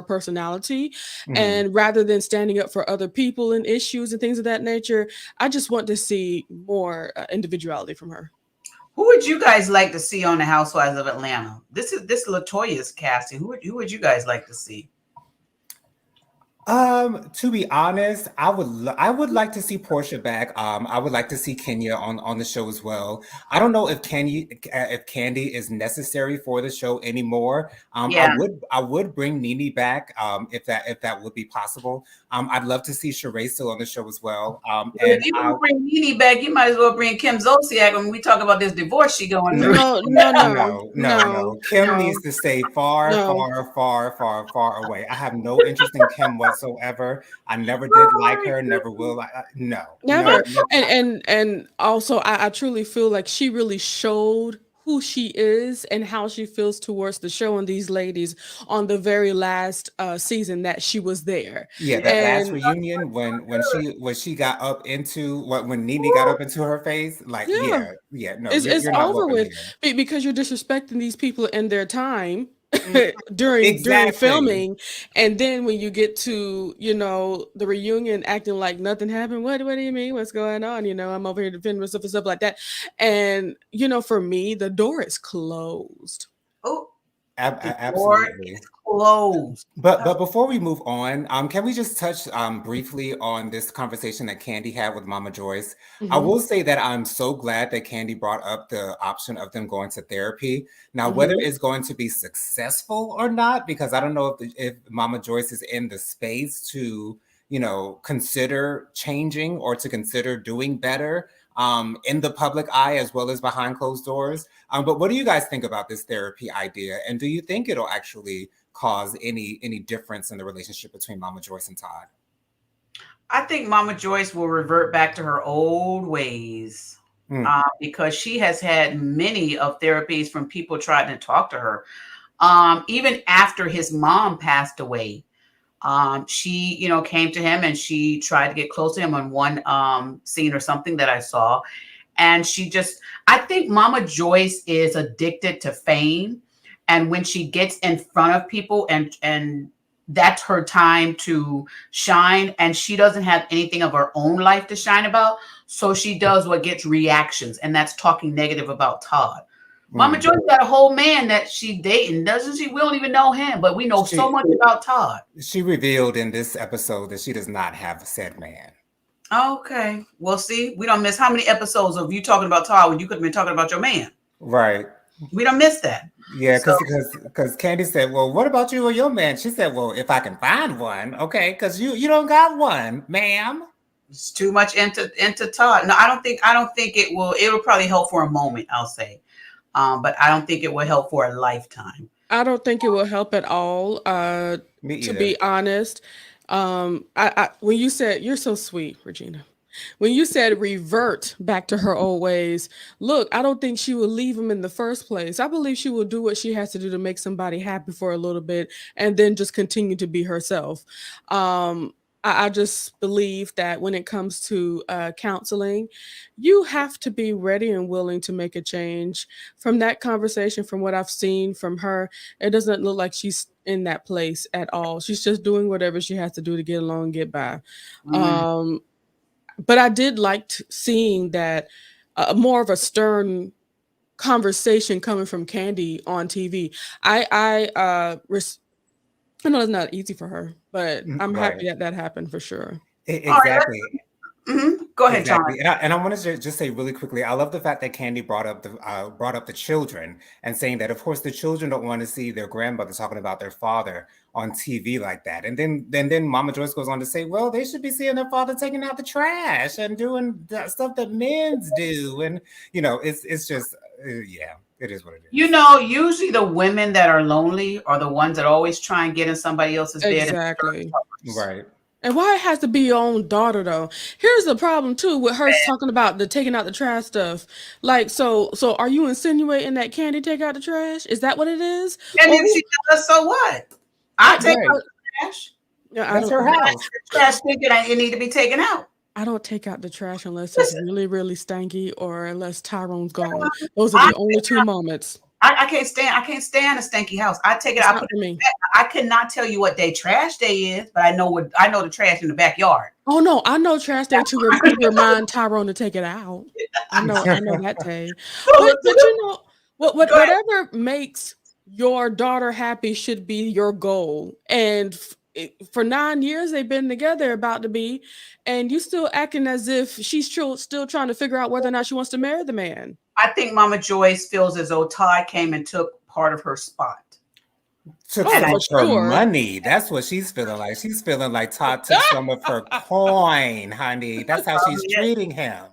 personality, and rather than standing up for other people and issues and things of that nature, I just want to see more individuality from her. Who would you guys like to see on the Housewives of Atlanta? This Latoya's casting. Who would you guys like to see? To be honest, I would like to see Portia back. I would like to see Kenya on the show as well. I don't know if Candy is necessary for the show anymore. I would bring Nene back if that would be possible. I'd love to see Sheree still on the show as well. And if you don't bring Nene back, you might as well bring Kim Zolciak when we talk about this divorce she going through. No. Kim needs to stay far away. I have no interest in Kim whatsoever. I never did like her, never will. Never. And also I truly feel like she really showed who she is and how she feels towards the show and these ladies on the very last season that she was there. Yeah, that last reunion when she got up into when Nene got up into her face, like no, it's over with because you're disrespecting these people in their time. during filming, and then when you get to the reunion acting like nothing happened, what do you mean, what's going on, I'm over here defending myself and stuff like that, and for me the door is closed. The door Absolutely. is closed. But before we move on, can we just touch briefly on this conversation that Candy had with Mama Joyce? I Mm-hmm. will say that I'm so glad that Candy brought up the option of them going to therapy. Now, whether Mm-hmm. it's going to be successful or not, because I don't know if Mama Joyce is in the space to, consider changing or to consider doing better in the public eye as well as behind closed doors. But what do you guys think about this therapy idea? And do you think it'll actually cause any difference in the relationship between Mama Joyce and Todd? I think Mama Joyce will revert back to her old ways because she has had many of therapies from people trying to talk to her. Even after his mom passed away, she, came to him and she tried to get close to him on one scene or something that I saw. And I think Mama Joyce is addicted to fame. And when she gets in front of people and that's her time to shine, and she doesn't have anything of her own life to shine about. So she does what gets reactions, and that's talking negative about Todd. Mama Joyce got a whole man that she's dating, doesn't she? We don't even know him, but we know so much about Todd. She revealed in this episode that she does not have said man. Okay. Well, see, we don't miss how many episodes of you talking about Todd when you could have been talking about your man. Right. We don't miss that. Yeah, because Candy said, well, what about you or your man? She said, well, if I can find one, okay, because you don't got one, ma'am. It's too much into Todd. No, I don't think it will. It will probably help for a moment, I'll say. But I don't think it will help for a lifetime. I don't think it will help at all. To be honest, I when you said, you're so sweet, Regina. When you said revert back to her old ways, look, I don't think she will leave him in the first place. I believe she will do what she has to do to make somebody happy for a little bit and then just continue to be herself. I just believe that when it comes to counseling, you have to be ready and willing to make a change. From that conversation, from what I've seen from her, it doesn't look like she's in that place at all. She's just doing whatever she has to do to get along and get by. But I did like seeing that more of a stern conversation coming from Candy on TV. I know it's not easy for her, but I'm happy that happened for sure. Exactly. Go ahead, exactly. John. And I want to just say really quickly, I love the fact that Candy brought up the children and saying that, of course, the children don't want to see their grandmother talking about their father on TV like that. And then Mama Joyce goes on to say, well, they should be seeing their father taking out the trash and doing that stuff that men do. And, it's just, yeah. It is what it is. Usually the women that are lonely are the ones that always try and get in somebody else's bed. Exactly. Right. And why it has to be your own daughter, though? Here's the problem, too, with her talking about the taking out the trash stuff. Like, so are you insinuating that Candy take out the trash? Is that what it is? And if she does, so what? I take out the trash. Yeah, that's her house. The trash thinking it need to be taken out. I don't take out the trash unless it's really, really stanky or unless Tyrone's gone. Those are the only two moments. I can't stand a stanky house. I take it out. I cannot tell you what trash day is, but I know the trash in the backyard. Oh no, I know trash day to remind Tyrone to take it out. I know that day. But whatever makes your daughter happy should be your goal. And for 9 years they've been together, about to be, and you still acting as if she's still trying to figure out whether or not she wants to marry the man. I think Mama Joyce feels as though Todd came and took part of her spot. Took some of her money. That's what she's feeling like. She's feeling like Todd took some of her coin, honey. That's how she's treating him.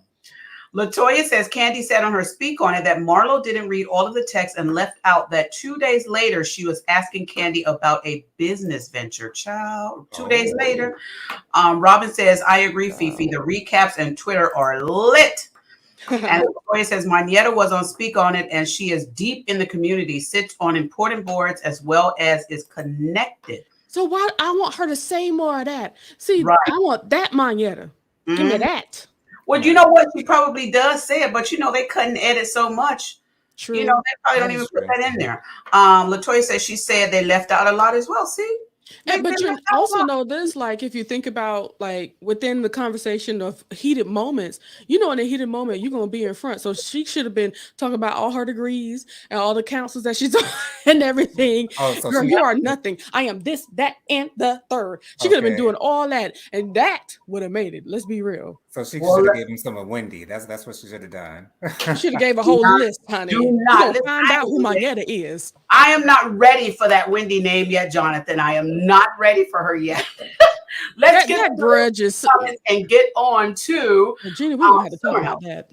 Latoya says Candy said on her speak on it that Marlo didn't read all of the text and left out that 2 days later she was asking Candy about a business venture. Child, 2 days later. Robin says, I agree, Fifi. The recaps and Twitter are lit. And Latoya says Manietta was on speak on it, and she is deep in the community, sits on important boards as well as is connected. So why I want her to say more of that. See, I want that Manietta. Give me that. Well, you know what? She probably does say it, but they cut and edit so much. True. They probably don't even put that in there. Latoya says she said they left out a lot as well. See? But you also know this, like if you think about like within the conversation of heated moments, in a heated moment, you're gonna be in front. So she should have been talking about all her degrees and all the councils that she's on and everything. Oh, so Girl, she you are nothing. I am this, that, and the third. She could have been doing all that, and that would have made it. Let's be real. So she should have gave him some of Wendy. That's what she should have done. She should have gave a whole list, honey. Do not. You're gonna find out who my Yetta is. I am not ready for that Wendy name yet, Jonathan. I am not ready for her yet. Let's get grudges and get on to Gina. We don't have to talk about that.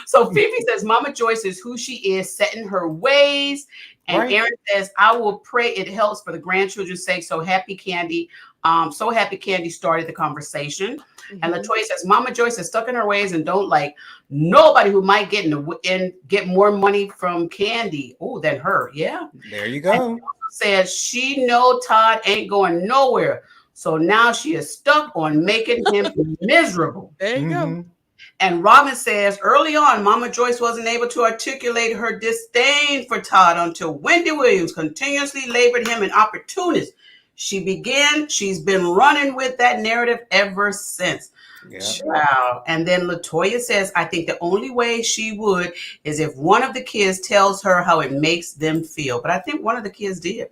So Fifi says, Mama Joyce is who she is, set in her ways. And Aaron says, I will pray it helps for the grandchildren's sake. So happy Candy. So happy Candy started the conversation. Mm-hmm. And Latoya says, Mama Joyce is stuck in her ways and don't like nobody who might get more money from Candy. Oh, than her. Yeah. There you go. Says she know Todd ain't going nowhere. So now she is stuck on making him miserable. There you go. And Robin says, early on, Mama Joyce wasn't able to articulate her disdain for Todd until Wendy Williams continuously labored him an opportunist. She's been running with that narrative ever since. Yeah. Wow. And then Latoya says, I think the only way she would is if one of the kids tells her how it makes them feel. But I think one of the kids did.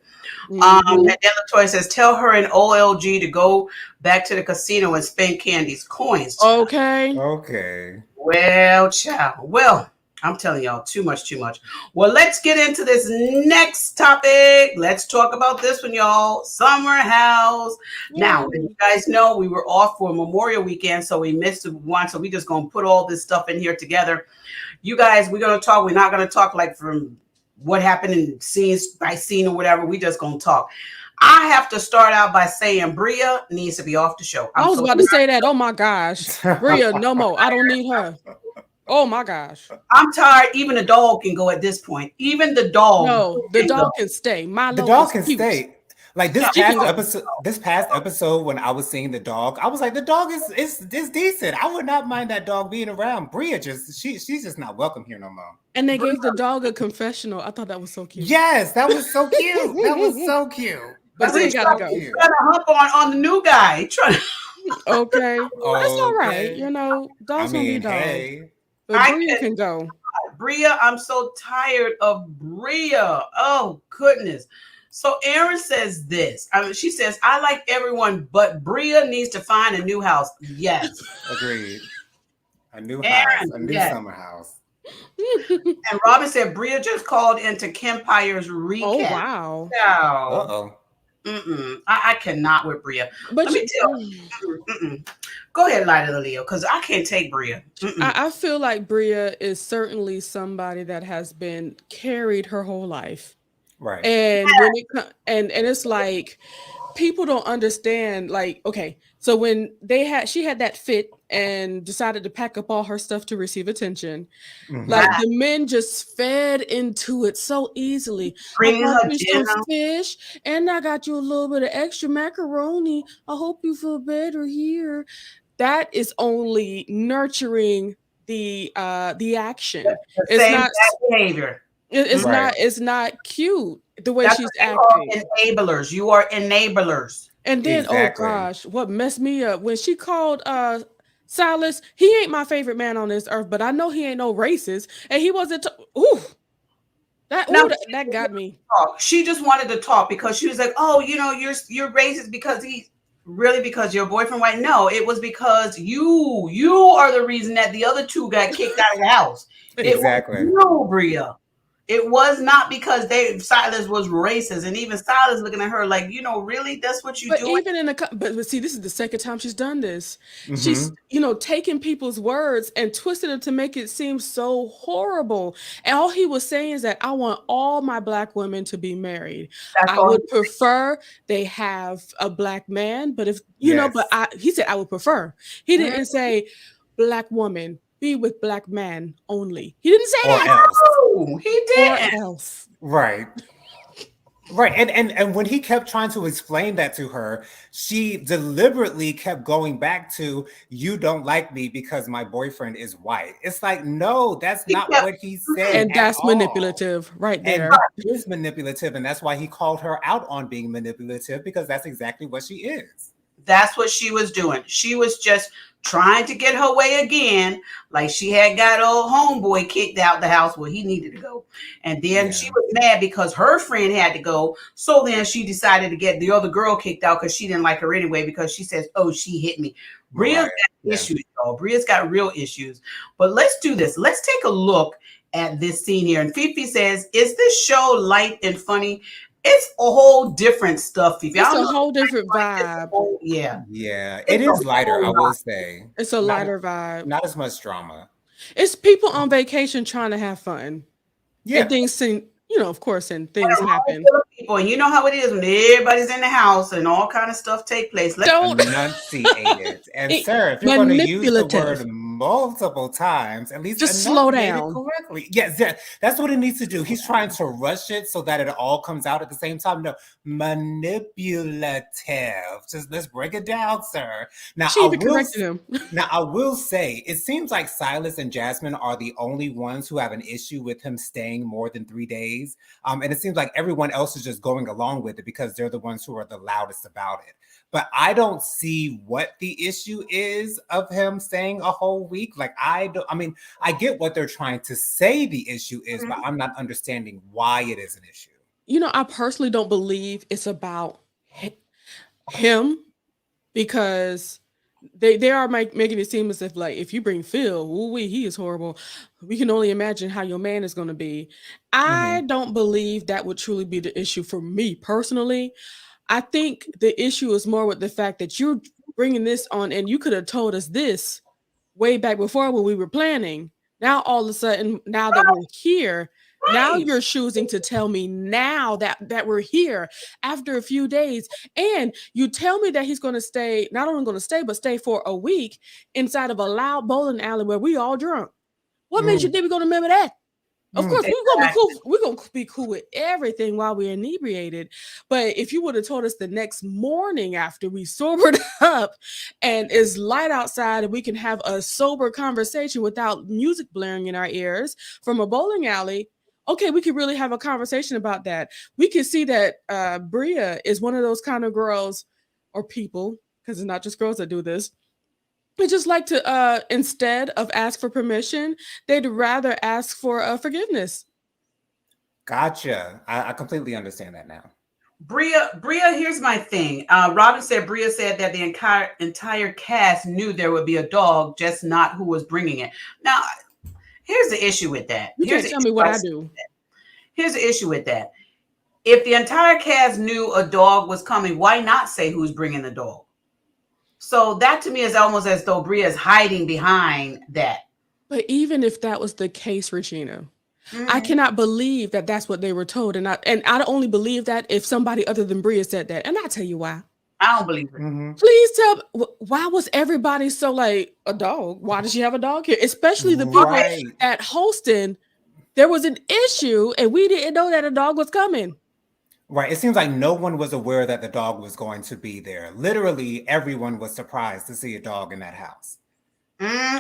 And then Latoya says, tell her in OLG to go back to the casino and spend Candy's coins. Child. Okay. Well, child. Well, I'm telling y'all too much. Well, let's get into this next topic. Let's talk about this one, y'all. Summer house. Yay. Now, you guys know we were off for Memorial Weekend, so we missed one. So we just going to put all this stuff in here together. You guys, we're going to talk. We're not going to talk like from what happened in scenes by scene or whatever. We just going to talk. I have to start out by saying Bria needs to be off the show. I was about to say that. Oh my gosh. Bria, no more. I don't need her. Oh my gosh. I'm tired. Even the dog can go at this point. Even the dog. No, the dog can stay. The dog can stay. Like this past episode, when I was seeing the dog, I was like, the dog is decent. I would not mind that dog being around. Bria she's just not welcome here no more. And they gave the dog a confessional. I thought that was so cute. Yes, that was so cute. That was so cute. But Bria gotta go. Trying to hump on the new guy. Okay. That's all right. Dogs gonna be dogs. Hey. But Bria can go. Bria, I'm so tired of Bria. Oh, goodness. So Erin says this. She says, I like everyone, but Bria needs to find a new house. Yes. Agreed. A new house. A new summer house. And Robin said, Bria just called into Kempire's recap. Oh, wow. Uh-oh. I cannot with Bria. But let me tell you. Go ahead, Lida Leo, because I can't take Bria. I feel like Bria is certainly somebody that has been carried her whole life. Right. And when and it's like people don't understand, like, okay, so when she had that fit and decided to pack up all her stuff to receive attention, like the men just fed into it so easily. I got you some fish and I got you a little bit of extra macaroni. I hope you feel better here. That is only nurturing the action. It's not behavior. It's not cute the way she's acting. Enablers. You are enablers. And then, exactly. Oh gosh, what messed me up when she called Silas, he ain't my favorite man on this earth, but I know he ain't no racist. And he wasn't that got me. She just wanted to talk because she was like, oh, you're racist because because your boyfriend white. No, it was because you are the reason that the other two got kicked out of the house. Exactly. No, Bria. It was not because Silas was racist, and even Silas looking at her like, really, that's what you do. But see, this is the second time she's done this. She's taking people's words and twisted it to make it seem so horrible. And all he was saying is that I want all my Black women to be married. I would prefer they have a Black man, but if he said I would prefer. He didn't say Black woman. Be with Black man only. He didn't say that. No, he didn't. Or else. Right. Right. And when he kept trying to explain that to her, she deliberately kept going back to, you don't like me because my boyfriend is white. It's like, no, that's He not kept, what he said And at that's all. manipulative right And there. that is manipulative. And that's why he called her out on being manipulative, because that's exactly what she is. that's what she was doing. She was just trying to get her way again. Like she had got old homeboy kicked out the house where he needed to go. And then she Yeah. was mad because her friend had to go. So then she decided to get the other girl kicked out because she didn't like her anyway, because she says, oh, she hit me. Bria's Right. got issues, y'all. Bria's got real issues. But let's do this. Let's take a look at this scene here. And Fifi says, is this show light and funny? It's a whole different stuff, Fifi. It's a whole different vibe. Yeah. Yeah. It's It a is lighter, I whole will lot. say. It's a lighter vibe. Not as much drama. It's people on vacation trying to have fun. Yeah. And things seem, of course, and things happen. People, and you know how it is when everybody's in the house and all kind of stuff take place. Don't Enunciated. And It- sir, if you're going to use the manipulative. word multiple times, at least Just slow enunciate it down. correctly. Yes, yeah, that's what it needs to do. He's trying to rush it so that it all comes out at the same time. No, manipulative. Just let's break it down, sir. Now She even corrected him. Now, I will say, it seems like Silas and Jasmine are the only ones who have an issue with him staying more than 3 days. And it seems like everyone else is just going along with it because they're the ones who are the loudest about it. But I don't see what the issue is of him staying a whole week. Like, I get what they're trying to say the issue is, but I'm not understanding why it is an issue. I personally don't believe it's about him, because they are making it seem as if, like, if you bring Phil, he is horrible. We can only imagine how your man is going to be. I don't believe that would truly be the issue for me personally. I think the issue is more with the fact that you're bringing this on, and you could have told us this way back before when we were planning. Now, all of a sudden, now that we're here, now you're choosing to tell me now that we're here after a few days, and you tell me that he's going to stay, not only going to stay, but stay for a week inside of a loud bowling alley where we all drunk. What made you think we're going to remember that? Of course, we're gonna be cool. We're gonna be cool with everything while we're inebriated. But if you would have told us the next morning after we sobered up and it's light outside and we can have a sober conversation without music blaring in our ears from a bowling alley, okay, we could really have a conversation about that. We can see that Bria is one of those kind of girls or people, because it's not just girls that do this. They just like to, instead of ask for permission, they'd rather ask for forgiveness. Gotcha. I completely understand that now. Bria, here's my thing. Robin said Bria said that the entire cast knew there would be a dog, just not who was bringing it. Now, here's the issue with that. You can't tell me what I do. Here's the issue with that. If the entire cast knew a dog was coming, why not say who's bringing the dog? So that to me is almost as though Bria is hiding behind that. But even if that was the case, Regina, I cannot believe that that's what they were told. And I only believe that if somebody other than Bria said that. And I'll tell you why. I don't believe it. Please tell me, why was everybody so like, a dog? Why does she have a dog here? Especially the people at hosting. There was an issue and we didn't know that a dog was coming. Right. It seems like no one was aware that the dog was going to be there. Literally, everyone was surprised to see a dog in that house.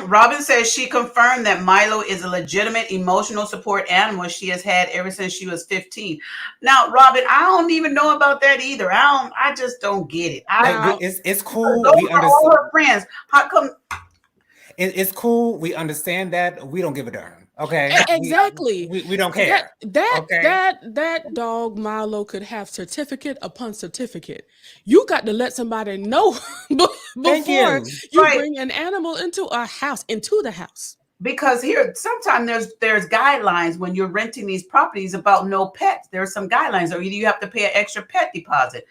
Robin says she confirmed that Milo is a legitimate emotional support animal she has had ever since she was 15. Now, Robin, I don't even know about that either. I just don't get it. It's cool. Those We are all understand. her friends. How come? It's cool. We understand that. We don't give a darn. Okay. Exactly. We don't care. That dog Milo could have certificate upon certificate. You got to let somebody know before you bring an animal into the house. Because here, sometimes there's guidelines when you're renting these properties about no pets. There are some guidelines, or you have to pay an extra pet deposit.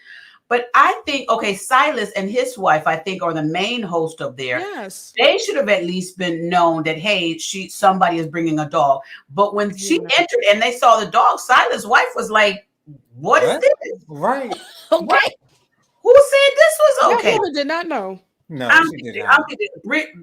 But I think, Silas and his wife, I think, are the main host of there. Yes. They should have at least been known that, hey, somebody is bringing a dog. But when she entered and they saw the dog, Silas' wife was like, what is this? Right. Okay. Who said this was okay? I did not know. No, she did not.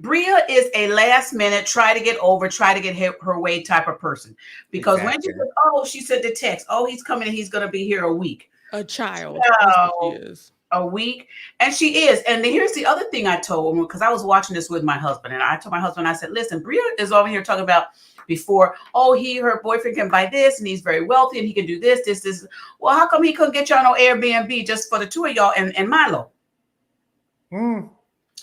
Bria is a last minute, try to get over, try to get her way type of person. Because when she said, she said the text, he's coming and he's going to be here a week. A child. That's what she is. A week. And she is. And here's the other thing I told him, because I was watching this with my husband. And I told my husband, I said, listen, Bria is over here talking about before, her boyfriend can buy this and he's very wealthy and he can do this. Well, how come he couldn't get y'all no Airbnb just for the two of y'all and Milo?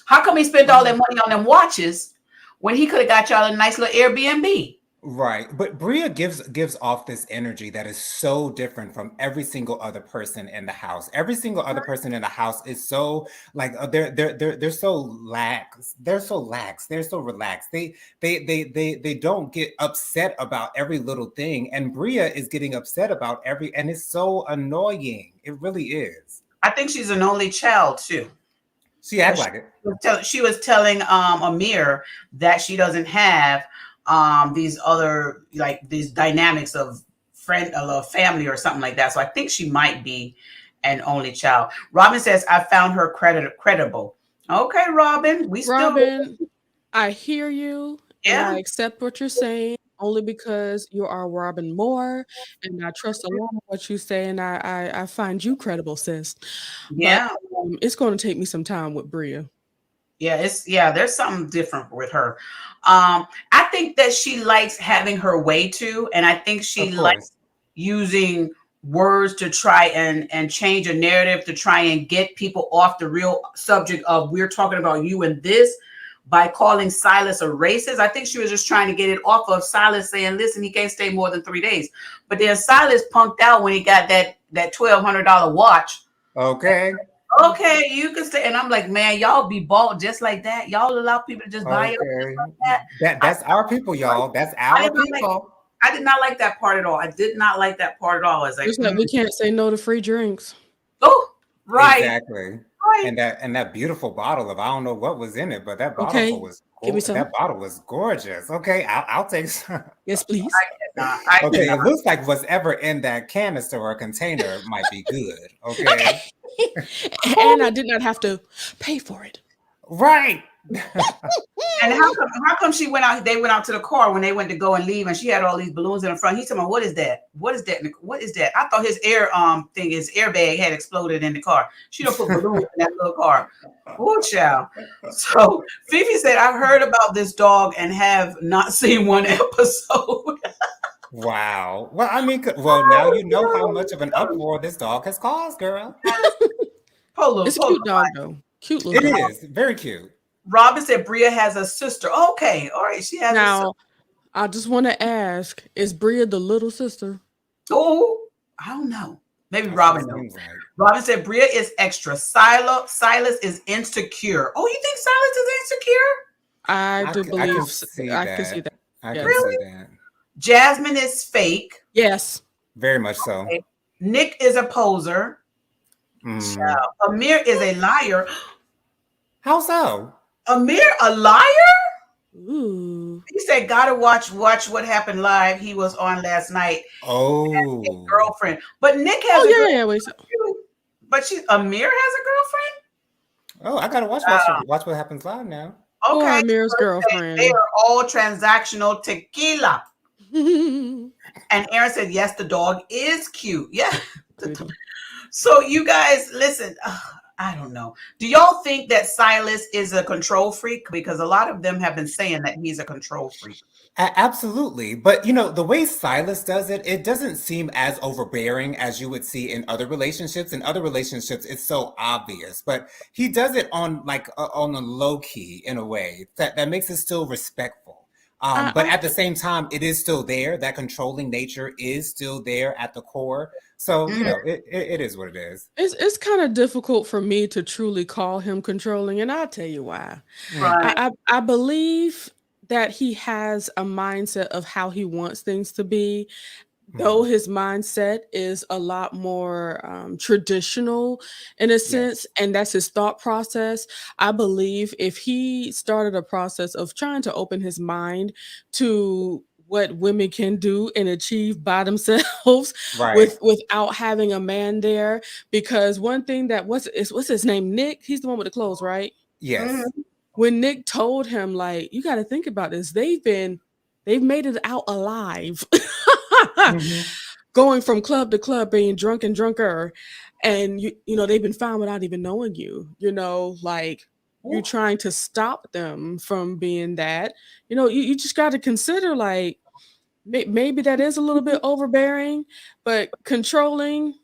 How come he spent all that money on them watches when he could have got y'all a nice little Airbnb? Right. But Bria gives off this energy that is so different from every single other person in the house. Every single other person in the house is so like they're so lax. They're so lax. They're so relaxed. They don't get upset about every little thing. And Bria is getting upset about and it's so annoying. It really is. I think she's an only child too. She acts like it. She was telling Amir that she doesn't have these other, like these dynamics of family or something like that. So I think she might be an only child. Robin says, I found her credible. Okay, Robin. I hear you. Yeah. And I accept what you're saying only because you are Robin Moore and I trust a lot of what you say and I find you credible, sis. Yeah. But, it's going to take me some time with Bria. Yeah, there's something different with her. I think that she likes having her way too, and I think she likes using words to try and change a narrative to try and get people off the real subject of we're talking about you and this by calling Silas a racist. I think she was just trying to get it off of Silas saying, listen, he can't stay more than 3 days. But then Silas punked out when he got that $1,200 watch. Okay, you can stay. And I'm like, man, y'all be bald just like that. Y'all allow people to just buy it like that. That's our people, y'all. That's our people. I did not like that part at all. I did not like that part at all. It's like, we can't say no to free drinks. Oh, right. Exactly. Right. And that beautiful bottle of I don't know what was in it, but that bottle was that bottle was gorgeous. Okay, I'll take some. Yes, please. Okay, it looks like whatever in that canister or container might be good. Okay. And I did not have to pay for it. Right. And how come she went out? They went out to the car when they went to go and leave, and she had all these balloons in the front. He said, "What is that? What is that? What is that?" I thought his his airbag had exploded in the car. She don't put balloons in that little car. Oh, child. So Fifi said, "I've heard about this dog and have not seen one episode." Wow. Well, I mean, now you know how much of an uproar this dog has caused, girl. It's a cute dog, though. Cute little dog. It is very cute. Robin said Bria has a sister. Okay, all right. She has now, a sister. I just want to ask, is Bria the little sister? Oh, I don't know. Maybe Robin knows. Right. Robin said Bria is extra. Silas is insecure. Oh, you think Silas is insecure? I do believe I can see that. I can see that. Jasmine is fake. Yes. Very much so. Okay. Nick is a poser. Amir is a liar. How so? Amir, a liar? Ooh. He said, gotta watch what happened live. He was on last night. Oh. His girlfriend. But Nick has a girlfriend. But Amir has a girlfriend? Oh, I gotta watch what happens live now. Okay. Amir's girlfriend. They are all transactional tequila. And Aaron said, yes, the dog is cute. Yeah. So you guys, listen, I don't know. Do y'all think that Silas is a control freak? Because a lot of them have been saying that he's a control freak. Absolutely. But, the way Silas does it, it doesn't seem as overbearing as you would see in other relationships. In other relationships, it's so obvious. But he does it on a low key in a way that makes it still respectful. But at the same time, it is still there. That controlling nature is still there at the core. So, it is what it is. It's kind of difficult for me to truly call him controlling, and I'll tell you why. Right. I believe that he has a mindset of how he wants things to be, though his mindset is a lot more traditional in a sense, and that's his thought process. I believe if he started a process of trying to open his mind to what women can do and achieve by themselves without having a man there, because one thing that what's his name, Nick, he's the one with the clothes, right? Yes. When Nick told him, like, you got to think about this. They've made it out alive. Mhm. Going from club to club, being drunk and drunker. And you know, they've been found without even knowing you, you know, like you trying to stop them from being that, you know, you just got to consider like maybe that is a little bit overbearing, but controlling,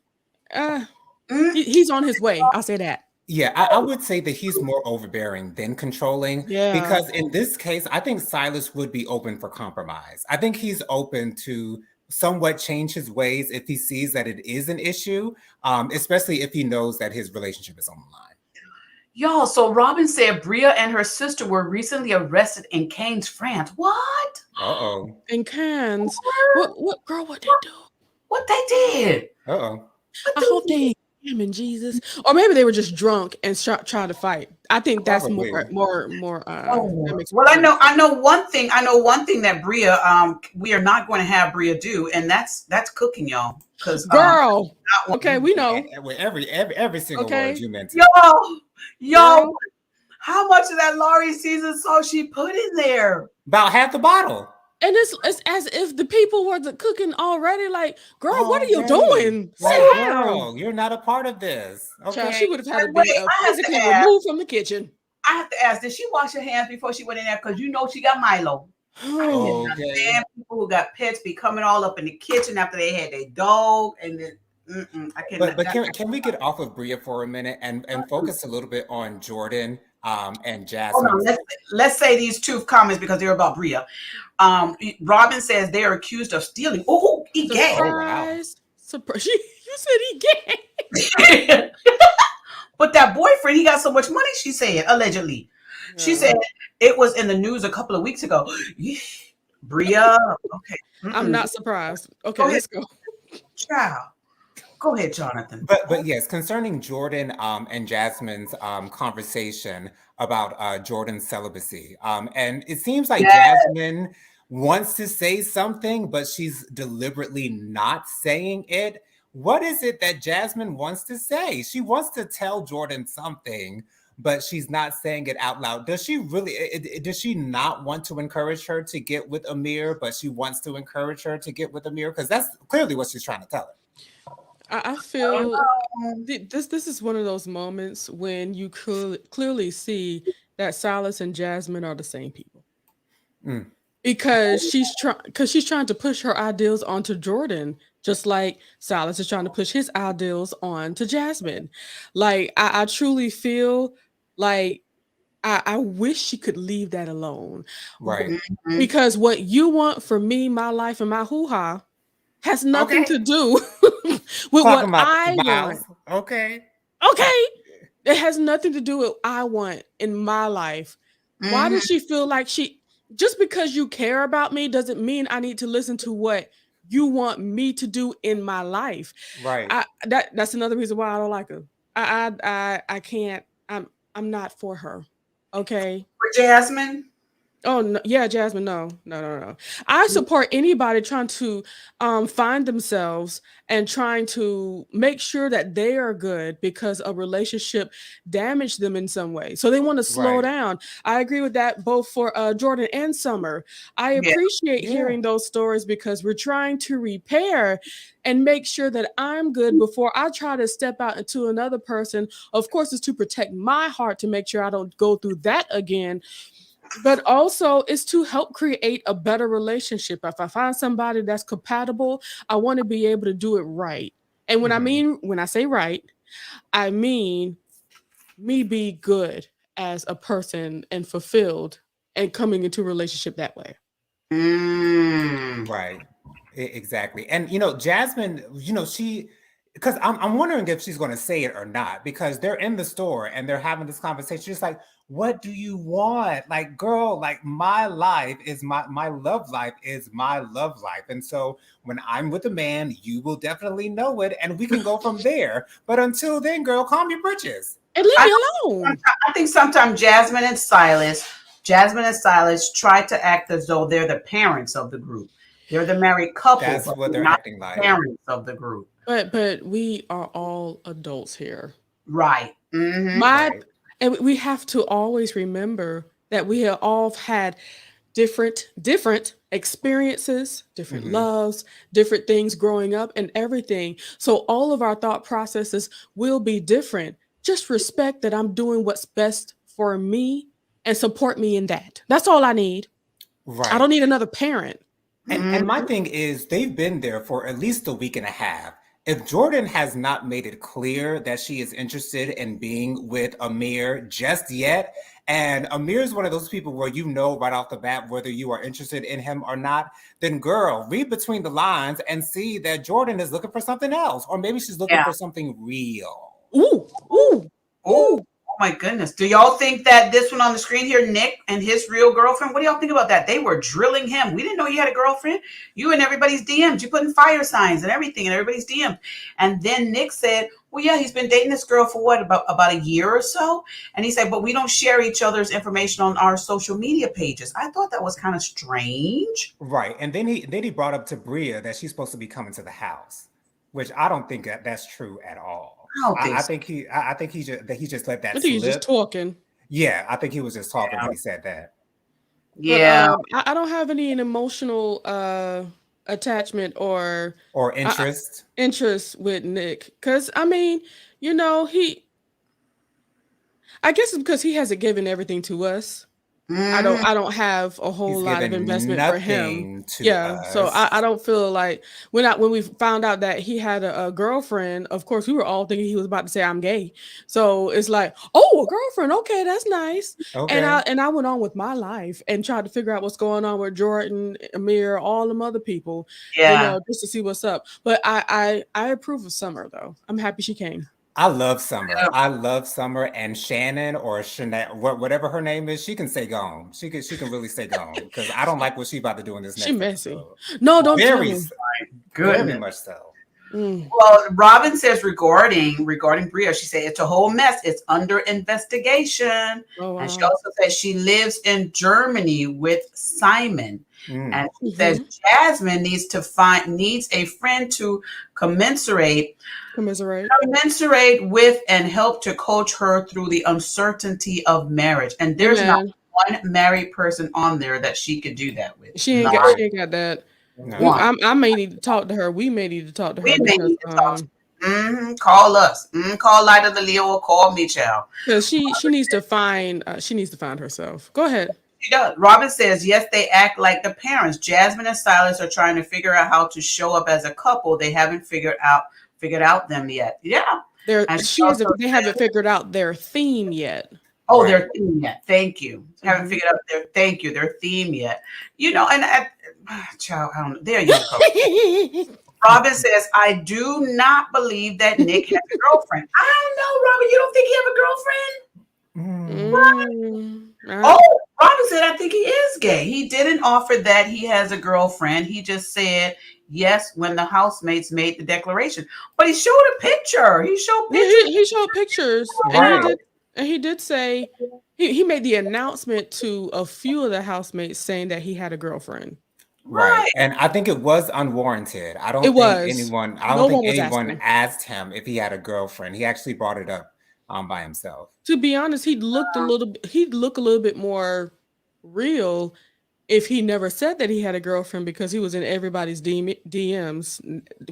he's on his way. I'll say that. Yeah, I would say that he's more overbearing than controlling Yeah. because in this case, I think Silas would be open for compromise. I think he's open to somewhat change his ways if he sees that it is an issue, especially if he knows that his relationship is on the line. Y'all, so Robin said Bria and her sister were recently arrested in Cannes, France. What? Uh-oh. In Cannes. What girl, what they do? What they did? Uh-oh. I hope they ain't in Jesus. Or maybe they were just drunk and tried to fight. I think that's Probably. more that makes Well, more sense. I know one thing that Bria, we are not going to have Bria do, and that's cooking, y'all. Because Girl, okay, we know. With every single Okay. word you meant to. Yo, Girl. how much of that Laurie season sauce she put in there? About half the bottle. And it's as if the people were cooking already. Like, girl, what are you Already. doing? Like, Sit down. girl, you're not a part of this. Child, Okay. she would have had to Wait, be I have to physically ask. removed from the kitchen. I have to ask, did she wash her hands before she went in there? Because you know she got Milo. Oh, Okay. Damn, people who got pets be coming all up in the kitchen after they had their dog, and then I can't. But can we get off of Bria for a minute and focus a little bit on Jordan and Hold Jasmine? on, let's say these two comments because they're about Bria. Robin says they are accused of stealing. Oh, he gay. surprise! Surprise! You said he gay. But that boyfriend, he got so much money. She said allegedly. She said it was in the news a couple of weeks ago. Bria, okay. I'm not surprised. Okay, Go ahead. let's go. Child. Go ahead, Jonathan. But yes, concerning Jordan and Jasmine's conversation about Jordan's celibacy, and it seems like Jasmine wants to say something, but she's deliberately not saying it. What is it that Jasmine wants to say? She wants to tell Jordan something, but she's not saying it out loud. Does she really? Does she not want to encourage her to get with Amir, but she wants to encourage her to get with Amir? Because that's clearly what she's trying to tell her. I feel this is one of those moments when you could clearly see that Silas and Jasmine are the same people. Because she's trying to push her ideals onto Jordan, just like Silas is trying to push his ideals onto Jasmine. Like I truly feel like I wish she could leave that alone. Right. Because what you want for me, my life, and my hoo-ha has nothing to do with what I want. Okay. Okay. It has nothing to do with what I want in my life. Why does she feel like just because you care about me doesn't mean I need to listen to what you want me to do in my life. Right. That's another reason why I don't like her. I can't. I'm not for her. Okay. For Jasmine. Oh no, yeah, Jasmine. No. I support anybody trying to find themselves and trying to make sure that they are good because a relationship damaged them in some way. So they want to slow down. I agree with that both for Jordan and Summer. I appreciate hearing those stories because we're trying to repair and make sure that I'm good before I try to step out into another person. Of course, it's to protect my heart to make sure I don't go through that again. But also it's to help create a better relationship. If I find somebody that's compatible, I want to be able to do it right. And when I say right, I mean me be good as a person and fulfilled and coming into a relationship that way. Right. Exactly. And Jasmine, because I'm wondering if she's going to say it or not, because they're in the store and they're having this conversation. She's like, what do you want? Like, girl, like my life is my love life is my love life. And so when I'm with a man, you will definitely know it and we can go from there. But until then, girl, calm your britches. And leave me alone. I think sometimes Jasmine and Silas try to act as though they're the parents of the group. They're the married couple. That's but what they're not acting the like. parents of the group. But we are all adults here. Right. My And we have to always remember that we have all had different experiences, different Mhm. loves, different things growing up and everything. So all of our thought processes will be different. Just respect that I'm doing what's best for me and support me in that. That's all I need. I Right. don't need another parent. And my thing is, they've been there for at least a week and a half. If Jordan has not made it clear that she is interested in being with Amir just yet, and Amir is one of those people where you know right off the bat whether you are interested in him or not, then girl, read between the lines and see that Jordan is looking for something else, or maybe she's looking Yeah. for something real. Ooh, ooh, Oh, ooh. oh my goodness. Do y'all think that this one on the screen here, Nick and his real girlfriend, what do y'all think about that? They were drilling him. We didn't know you had a girlfriend. You and everybody's DMs. You putting fire signs and everything in everybody's DMs. And then Nick said, well, yeah, he's been dating this girl for what, about a year or so? And he said, but we don't share each other's information on our social media pages. I thought that was kind of strange. Right. And then he brought up to Bria that she's supposed to be coming to the house, which I don't think that's true at all. I don't think I so. think he just let I that think he's just slip. talking. Yeah, I think he was just talking when he said that. But Yeah. I don't have any emotional attachment or Or interest. interest with Nick. Cause I mean, you know, I guess it's because he hasn't given everything to us. I Mhm. don't have a whole He's lot of given investment for him. nothing to Yeah, so I us. don't feel like when we found out that he had a girlfriend, of course we were all thinking he was about to say I'm gay. So it's like, oh, a girlfriend, okay, that's nice. And Okay. I went on with my life and tried to figure out what's going on with Jordan, Amir, all them other people, Yeah. just to see what's up. But I approve of Summer though. I'm happy she came. I love Summer. I love Summer, and Shannon or Shanette, whatever her name is, she can stay gone. She can really stay gone because I don't like what she about to do in this She next messy. episode. No, don't tell Very, me. very Goodness. much so. Mm. Well, Robin says regarding Bria, she said it's a whole mess. It's under investigation. Oh And she wow. also says she lives in Germany with Simon. Mm. And she says Mhm. Jasmine needs a friend to commensurate Commiserate. with and help to coach her through the uncertainty of marriage. And there's not Amen. one married person on there that she could do that with. She ain't Not got Right. she ain't got that. No. one. I may need to talk to her. We may need to talk to We her may because need to talk to call us. Call Light of the Leo or call me, child. she needs to find herself. Go ahead. She does. Robin says, yes, they act like the parents. Jasmine and Silas are trying to figure out how to show up as a couple. They haven't figured out them yet. Yeah. And she also They haven't figured out their theme yet. oh, Right. their theme yet. Thank you. Haven't Mhm. figured out their theme yet. And child, I don't know. There you go. Robin says, I do not believe that Nick has a girlfriend. I don't know, Robin. You don't think he have a girlfriend? Mm. Oh, Robin said, I think he is gay. He didn't offer that he has a girlfriend. He just said yes when the housemates made the declaration. But he showed a picture. He showed Yeah, pictures. he showed pictures, Right. and he did say he made the announcement to a few of the housemates saying that he had a girlfriend. Right. Right. And I think it was unwarranted. I It don't think was. anyone No one was asking. asked him if he had a girlfriend. He actually brought it up by himself. To be honest, he'd look a little bit more real if he never said that he had a girlfriend because he was in everybody's DMs,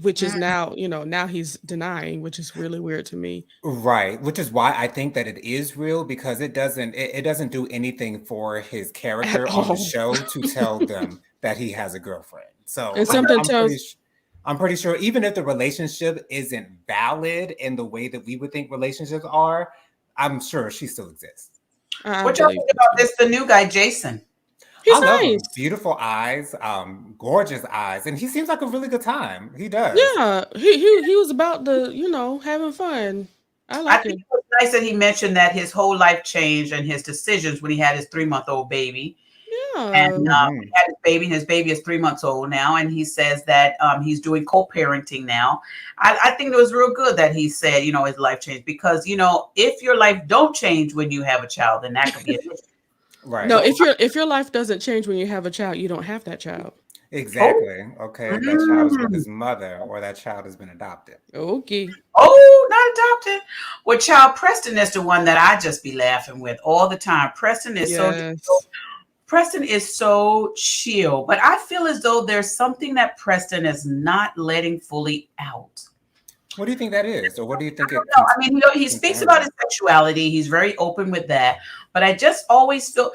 which is now, now he's denying, which is really weird to me. Right, which is why I think that it is real because it doesn't do anything for his character on the all. show to tell them that he has a girlfriend. So And something I'm pretty sure even if the relationship isn't valid in the way that we would think relationships are, I'm sure she still exists. What y'all think about this? The new guy, Jason. He's I love him. nice. Beautiful eyes, gorgeous eyes, and he seems like a really good time. He does. Yeah, he was about the having fun. I I like think it. it was nice that he mentioned that his whole life changed and his decisions when he had his 3-month-old baby. And Yeah. he had his baby, and his baby is 3 months old now. And he says that he's doing co-parenting now. I think it was real good that he said, his life changed because, if your life don't change when you have a child, then that could be an issue. Right. No, if your life doesn't change when you have a child, you don't have that child. Oh. Exactly. Okay. That child is with his mother, or that child has been adopted. Okay. Oh, not adopted. Well, child, Preston is the one that I just be laughing with all the time. Yes. Preston is so chill, but I feel as though there's something that Preston is not letting fully out. What do you think that is, or what do you think it No, I mean, he speaks about concerns? his sexuality. He's very open with that. But I just always feel,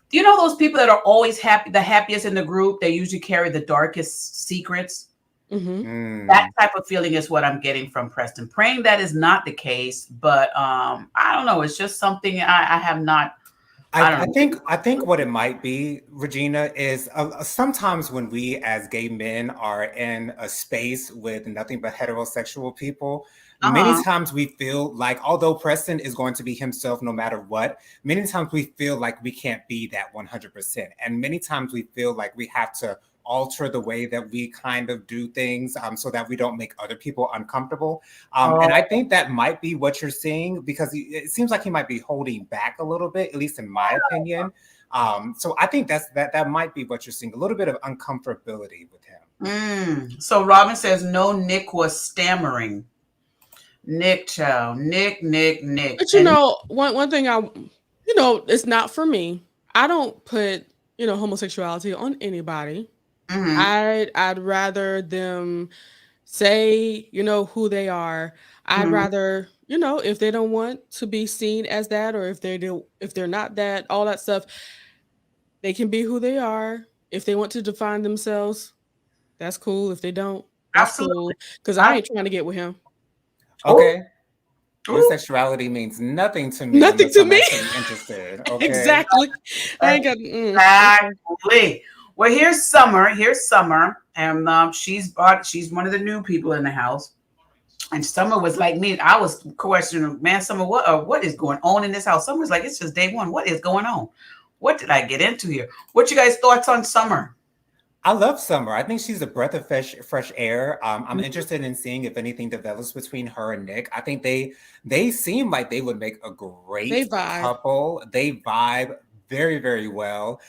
do you know those people that are always happy, the happiest in the group? They usually carry the darkest secrets. Mm-hmm. That Mm. type of feeling is what I'm getting from Preston. Praying that is not the case, but I don't know. It's just something I have not. I I don't think know. what it might be, Regina, is sometimes when we as gay men are in a space with nothing but heterosexual people, many Uh-huh. times we feel like, although Preston is going to be himself no matter what, many times we feel like we can't be that 100%. And many times we feel like we have to alter the way that we kind of do things so that we don't make other people uncomfortable. And I Oh, think that might be what you're seeing because it seems like he might be holding back a little bit, at least in my opinion. So I think that might be what you're seeing, a little bit of uncomfortability with him. So Robin says no. Nick was stammering. Nick, child. Nick. But And one thing it's not for me. I don't put, homosexuality on anybody. mhm. I'd rather them say, who they are. I'd Mhm. rather, if they don't want to be seen as that, or if they're not that, all that stuff, they can be who they are. If they want to define themselves, that's cool. If they don't, that's Absolutely. cool. Because I I, ain't trying to get with him. oh, Okay. Your oh, sexuality means nothing to me Nothing unless to I'm me. actually interested. Okay. Exactly. I ain't got. Okay. exactly. Well, here's Summer. And she's one of the new people in the house. And Summer was like me. I was questioning, man, Summer, what is going on in this house? Summer was like, it's just day one. What is going on? What did I get into here? What you guys' thoughts on Summer? I love Summer. I think she's a breath of fresh air. I'm Mhm. interested in seeing if anything develops between her and Nick. I think they seem like they would make a They great vibe. couple. They vibe very, very well.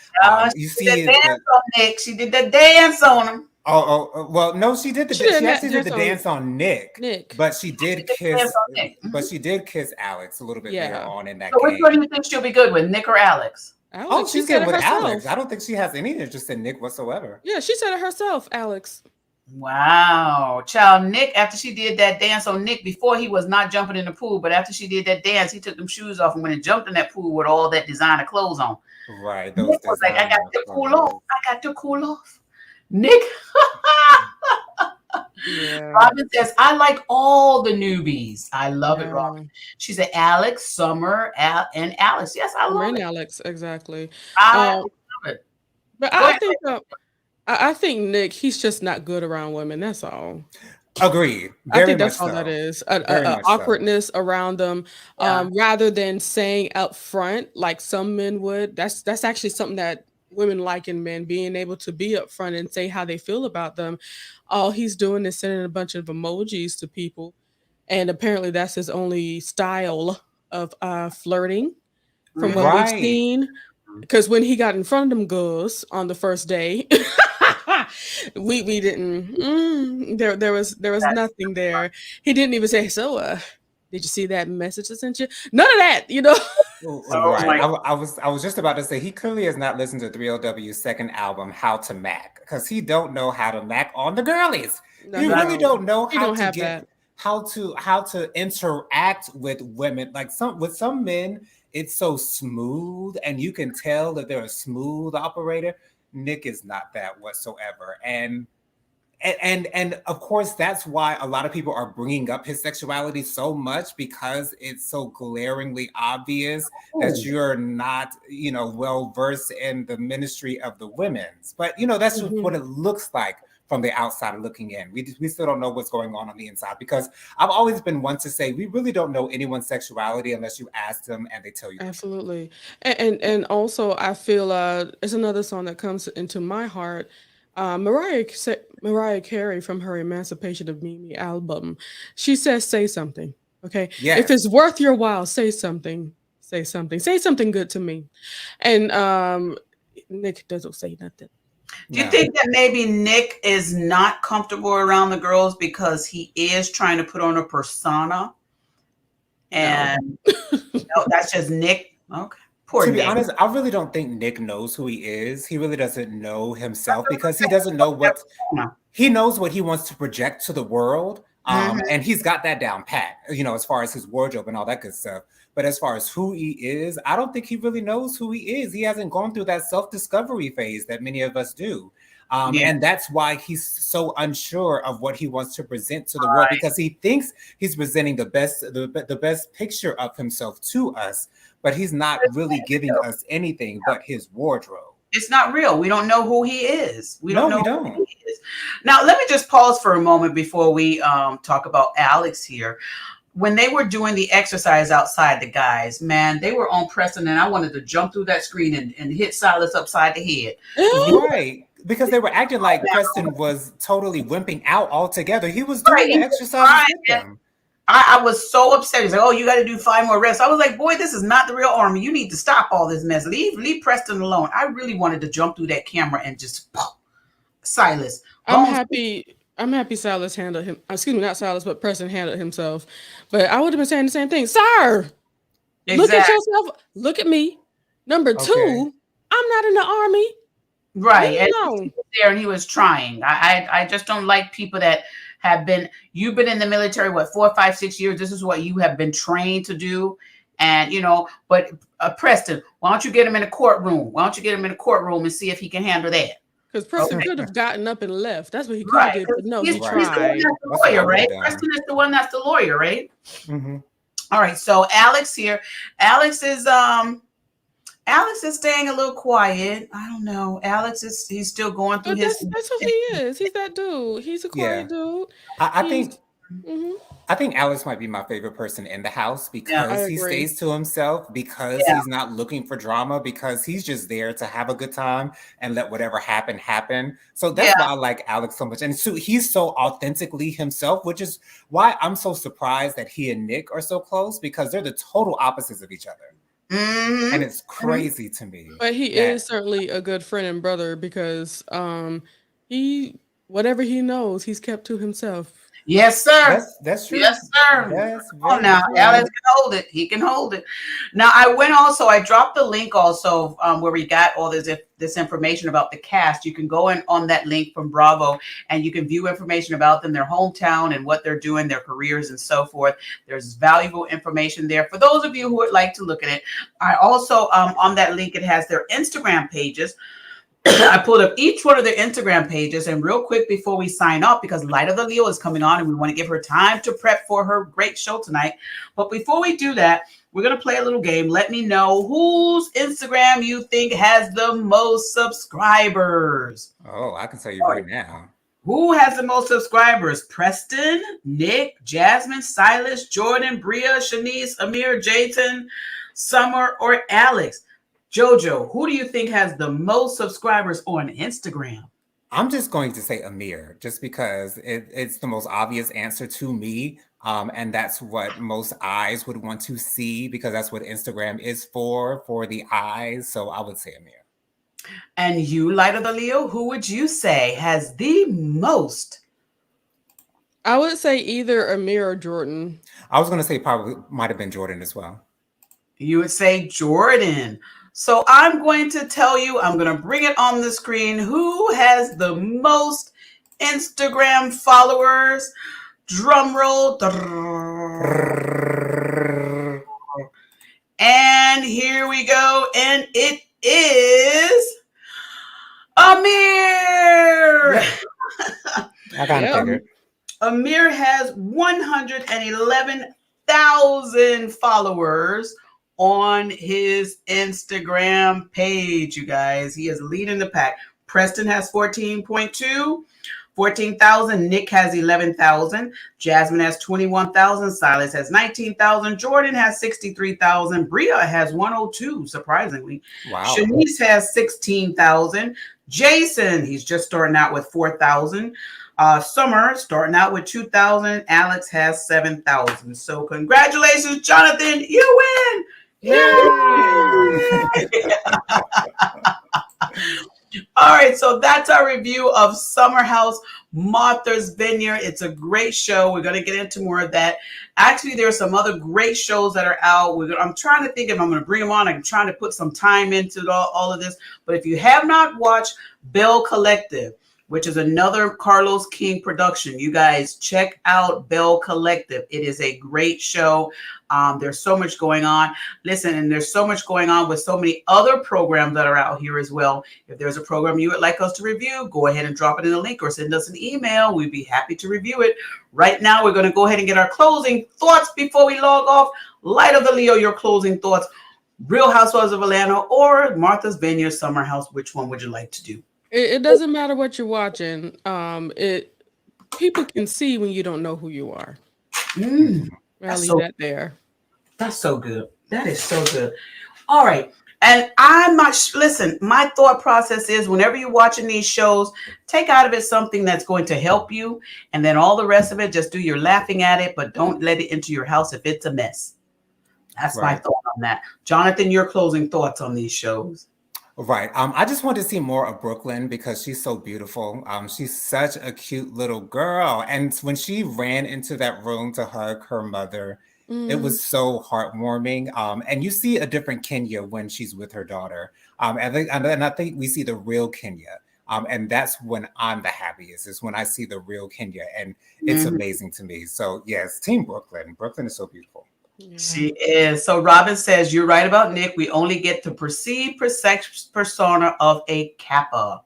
You She did see that the dance on Nick. She did that dance on him. well, no, she did She did she that actually did dance the on dance on Nick, Nick. but she She did did the dance kiss, on Nick. but she did kiss Alex a little bit later Yeah. on in that So which one game. do you think she'll be good with, Nick or Alex? Oh, Alex, she she's said good it with Alex. I herself. don't think she has any interest in Nick whatsoever. Yeah, she said it herself, Alex. Wow. Child, Nick, after she did that dance on Nick, before he was not jumping in the pool, but after she did that dance, he took them shoes off and went and jumped in that pool with all that designer clothes on. Right, those Nick was like, I got designer to cool off. clothes. I got to cool off. Nick. Yeah. Robin says, I like all the newbies. I love it, Yeah. Robin. She said, Alex, Summer, and Alex. Yes, I love And it. Alex, exactly. I Um, love it. but Go I ahead. think I think Nick, he's just not good around women. That's all. Agreed. I Very think much that's all that so. is. Very much so. Awkwardness around them, Yeah. rather than saying up front like some men would. That's actually something that women like in men, being able to be upfront and say how they feel about them. All he's doing is sending a bunch of emojis to people, and apparently that's his only style of flirting, from what we've Right. seen. Because when he got in front of them girls on the first day, we didn't. There was nothing there. He didn't even say, "So, did you see that message I sent you?" None of that. Oh Right. my. I was just about to say he clearly has not listened to 3LW's second album, How to Mac, because he don't know how to Mac on the girlies. No, He he really That's don't. don't know He how don't to have get that. how to interact with women. Like some men, it's so smooth, and you can tell that they're a smooth operator. Nick is not that whatsoever. And of course that's why a lot of people are bringing up his sexuality so much, because it's so glaringly obvious that you're not well versed in the ministry of the women's, but that's just Mhm. what it looks like from the outside looking in. We still don't know what's going on the inside, because I've always been one to say we really don't know anyone's sexuality unless you ask them and they tell you the truth. Absolutely. And also I feel it's another song that comes into my heart. Mariah Carey, from her Emancipation of Mimi album, she says, "Say something, okay? If Yes. it's worth your while, say something. Say something good to me." And Nick doesn't say nothing. Do you think that maybe Nick is not comfortable around the girls because he is trying to put on a persona? And no, that's just Nick. Okay. Poor To be Nick. honest, I really don't think Nick knows who he is. He really doesn't know himself because he doesn't know what he knows what he wants to project to the world. And he's got that down pat, as far as his wardrobe and all that good stuff. But as far as who he is, I don't think he really knows who he is. He hasn't gone through that self-discovery phase that many of us do. And that's why he's so unsure of what he wants to present to the world, because he thinks he's presenting the best picture of himself to us, but he's not really giving us anything but his wardrobe. It's not real. We don't know who he is. We don't know who he is. Now, let me just pause for a moment before we talk about Alex here. When they were doing the exercise outside, the guys, man, they were on Preston, and I wanted to jump through that screen and hit Silas upside the head. Right. Because they were acting like Preston was totally wimping out altogether. He was doing the exercise with them. I was so upset. He's like, "Oh, you got to do 5 more reps." I was like, "Boy, this is not the real Army. You need to stop all this mess. Leave Preston alone." I really wanted to jump through that camera and just Silas. I'm happy Silas handled him. Excuse me, not Silas, but Preston handled himself. But I would have been saying the same thing, sir. Exactly. Look at yourself. Look at me. Number 2, I'm not in the Army. Right. And he was there and he was trying. I just don't like people that you've been in the military, 4, 5, 6 years. This is what you have been trained to do. And, but Preston, why don't you get him in a courtroom? Why don't you get him in a courtroom and see if he can handle that? Because Preston could have gotten up and left. That's what he could have did. But no, he tried. He's the one that's the lawyer, right? Preston is the one that's the lawyer, right? Mm-hmm. All right. So Alex here. Alex is staying a little quiet. I don't know. He's still going through his. That's who he is. He's that dude. He's a quiet dude. I think Alex might be my favorite person in the house because he stays to himself, because he's not looking for drama, because he's just there to have a good time and let whatever happen. So that's why I like Alex so much. And so he's so authentically himself, which is why I'm so surprised that he and Nick are so close, because they're the total opposites of each other. Mm-hmm. And it's crazy to me. But he is certainly a good friend and brother, because whatever he knows, he's kept to himself. Yes, sir. That's true. Yes, sir. Now Alex can hold it. He can hold it. Now I dropped the link also where we got all this information about the cast. You can go in on that link from Bravo and you can view information about them, their hometown and what they're doing, their careers and so forth. There's valuable information there for those of you who would like to look at it. I also on that link, it has their Instagram pages. I pulled up each one of their Instagram pages, and real quick before we sign off, because Light of the Leo is coming on and we want to give her time to prep for her great show tonight. But before we do that, we're going to play a little game. Let me know whose Instagram you think has the most subscribers. Oh, I can tell you right now. Who has the most subscribers? Preston, Nick, Jasmine, Silas, Jordan, Bria, Shanice, Amir, Jayton, Summer, or Alex? Jojo, who do you think has the most subscribers on Instagram? I'm just going to say Amir, just because it's the most obvious answer to me. And that's what most eyes would want to see, because that's what Instagram is for the eyes. So I would say Amir. And you, Light of the Leo, who would you say has the most? I would say either Amir or Jordan. I was going to say probably might have been Jordan as well. You would say Jordan. So I'm going to tell you, I'm going to bring it on the screen, who has the most Instagram followers. Drum roll. And here we go. And it is Amir. I kind of figured. Amir has 111,000 followers on his Instagram page, you guys. He is leading the pack. Preston has 14,000. Nick has 11,000. Jasmine has 21,000. Silas has 19,000. Jordan has 63,000. Bria has 102, surprisingly. Wow. Shanice has 16,000. Jason, he's just starting out with 4,000. Summer starting out with 2,000. Alex has 7,000. So congratulations, Jonathan. You win. Yay! All right, so that's our review of Summer House Martha's Vineyard. It's a great show. We're going to get into more of that. Actually, there are some other great shows that are out. I'm trying to think if I'm going to bring them on. I'm trying to put some time into all of this. But if you have not watched Bell Collective, which is another Carlos King production, you guys check out Bell Collective. It is a great show. There's so much going on. Listen, and there's so much going on with so many other programs that are out here as well. If there's a program you would like us to review, go ahead and drop it in the link or send us an email. We'd be happy to review it. Right now, we're going to go ahead and get our closing thoughts before we log off. Light of the Leo, your closing thoughts. Real Housewives of Atlanta or Martha's Vineyard Summer House. Which one would you like to do? It doesn't matter what you're watching. People can see when you don't know who you are. I'll leave that there. That's so good. That is so good. All right. And listen, my thought process is whenever you're watching these shows, take out of it something that's going to help you. And then all the rest of it, just do your laughing at it, but don't let it into your house if it's a mess. That's my thought on that. Jonathan, your closing thoughts on these shows. Right. I just want to see more of Brooklyn because she's so beautiful. She's such a cute little girl. And when she ran into that room to hug her mother, it was so heartwarming. And you see a different Kenya when she's with her daughter. And I think we see the real Kenya. And that's when I'm the happiest, is when I see the real Kenya. And it's amazing to me. So yes, Team Brooklyn. Brooklyn is so beautiful. Yeah. She is. So Robin says, you're right about Nick. We only get the perceived persona of a Kappa.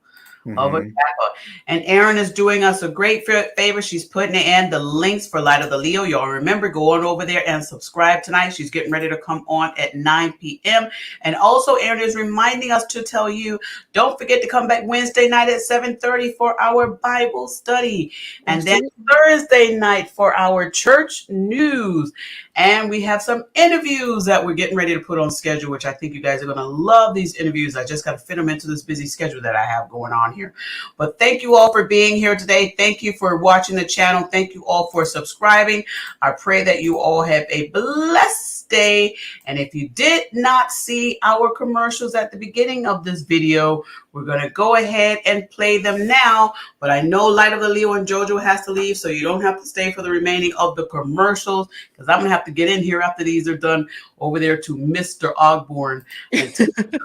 And Erin is doing us a great favor. She's putting in the links for Light of the Leo. Y'all remember, go on over there and subscribe tonight. She's getting ready to come on at 9 p.m. And also, Erin is reminding us to tell you, don't forget to come back Wednesday night at 7:30 for our Bible study. And then Thursday night for our church news. And we have some interviews that we're getting ready to put on schedule, which I think you guys are going to love these interviews. I just got to fit them into this busy schedule that I have going on here. But thank you all for being here today. Thank you for watching the channel. Thank you all for subscribing. I pray that you all have a blessed day. And if you did not see our commercials at the beginning of this video, we're going to go ahead and play them now. But I know Light of the Leo and JoJo has to leave, so you don't have to stay for the remaining of the commercials, because I'm going to have to get in here after these are done over there to Mr. Ogborn.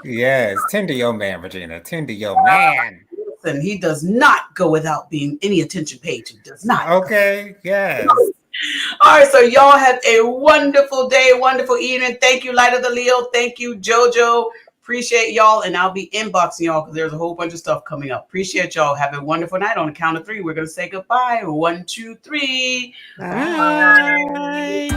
Yes, tend to your man, Regina. Tend to your man. And he does not go without being any attention paid. He does not. Okay, yes. All right, so y'all have a wonderful day, wonderful evening. Thank you, Light of the Leo. Thank you, JoJo. Appreciate y'all, and I'll be inboxing y'all because there's a whole bunch of stuff coming up. Appreciate y'all. Have a wonderful night. On the count of 3, we're going to say goodbye. 1, 2, 3. Bye.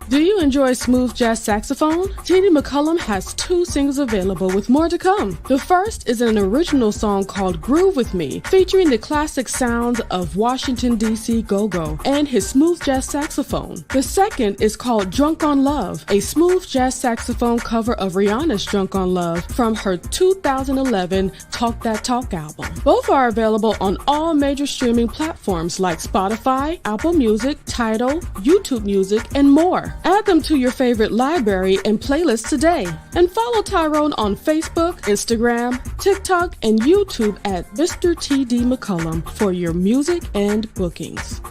Do you enjoy smooth jazz saxophone? Teeny McCullum has 2 singles available with more to come. The first is an original song called Groove With Me, featuring the classic sounds of Washington, D.C. go-go and his smooth jazz saxophone. The second is called Drunk on Love, a smooth jazz saxophone cover of Rihanna's Drunk on Love from her 2011 Talk That Talk album. Both are available on all major streaming platforms like Spotify, Apple Music, Tidal, YouTube Music, and more. Add them to your favorite library and playlist today. And follow Tyrone on Facebook, Instagram, TikTok, and YouTube at Mr. T.D. McCullum for your music and bookings.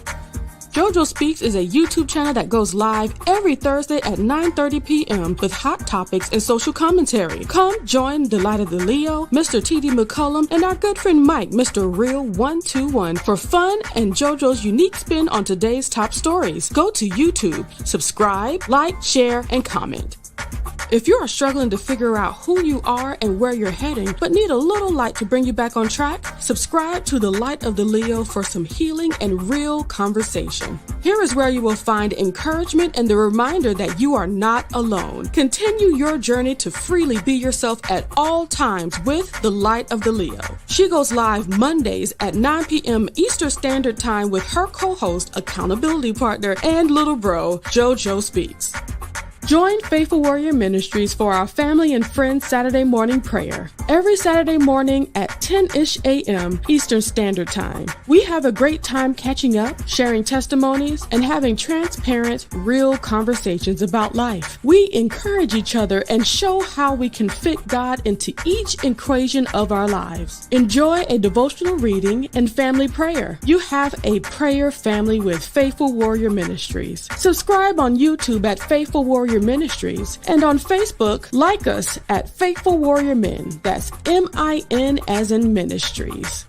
JoJo Speaks is a YouTube channel that goes live every Thursday at 9:30 p.m. with hot topics and social commentary. Come join the Light of the Leo, Mr. T.D. McCullum, and our good friend Mike, Mr. Real 121, for fun and JoJo's unique spin on today's top stories. Go to YouTube, subscribe, like, share, and comment. If you are struggling to figure out who you are and where you're heading, but need a little light to bring you back on track, subscribe to the Light of the Leo for some healing and real conversation. Here is where you will find encouragement and the reminder that you are not alone. Continue your journey to freely be yourself at all times with the Light of the Leo. She goes live Mondays at 9 p.m. Eastern Standard Time with her co-host, accountability partner, and little bro, JoJo Speaks. Join Faithful Warrior Ministries for our family and friends Saturday morning prayer. Every Saturday morning at 10-ish a.m. Eastern Standard Time. We have a great time catching up, sharing testimonies, and having transparent, real conversations about life. We encourage each other and show how we can fit God into each equation of our lives. Enjoy a devotional reading and family prayer. You have a prayer family with Faithful Warrior Ministries. Subscribe on YouTube at Faithful Warrior Ministries and on Facebook, like us at Faithful Warrior Men. That's M-I-N as in Ministries.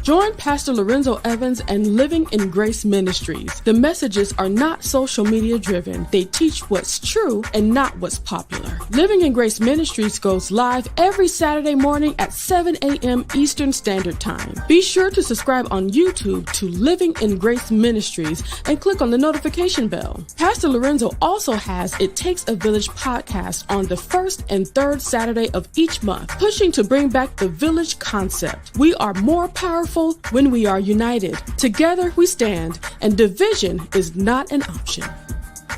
Join Pastor Lorenzo Evans and Living in Grace Ministries. The messages are not social media driven. They teach what's true and not what's popular. Living in Grace Ministries goes live every Saturday morning at 7 a.m. Eastern Standard Time. Be sure to subscribe on YouTube to Living in Grace Ministries and click on the notification bell. Pastor Lorenzo also has It Takes a Village podcast on the first and third Saturday of each month, pushing to bring back the village concept. We are more powerful when we are united. Together we stand, and division is not an option.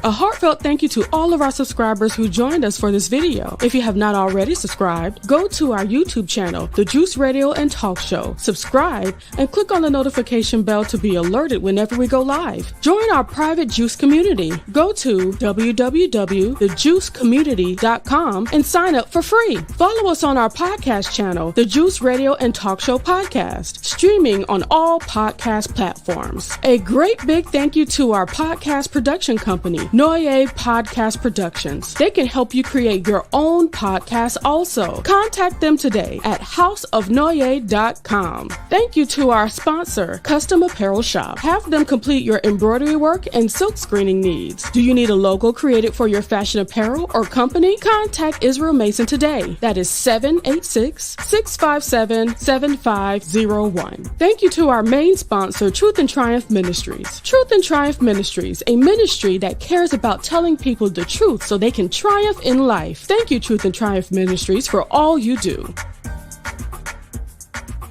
A heartfelt thank you to all of our subscribers who joined us for this video. If you have not already subscribed, go to our YouTube channel, The Juice Radio and Talk Show. Subscribe and click on the notification bell to be alerted whenever we go live. Join our private Juice community. Go to www.thejuicecommunity.com and sign up for free. Follow us on our podcast channel, The Juice Radio and Talk Show Podcast, streaming on all podcast platforms. A great big thank you to our podcast production company, Noye Podcast Productions. They can help you create your own podcast also. Contact them today at houseofnoye.com. Thank you to our sponsor, Custom Apparel Shop. Have them complete your embroidery work and silk screening needs. Do you need a logo created for your fashion apparel or company? Contact Israel Mason today. That is 786-657-7501. Thank you to our main sponsor, Truth and Triumph Ministries. Truth and Triumph Ministries, a ministry that cares about telling people the truth so they can triumph in life. Thank you, Truth and Triumph Ministries, for all you do.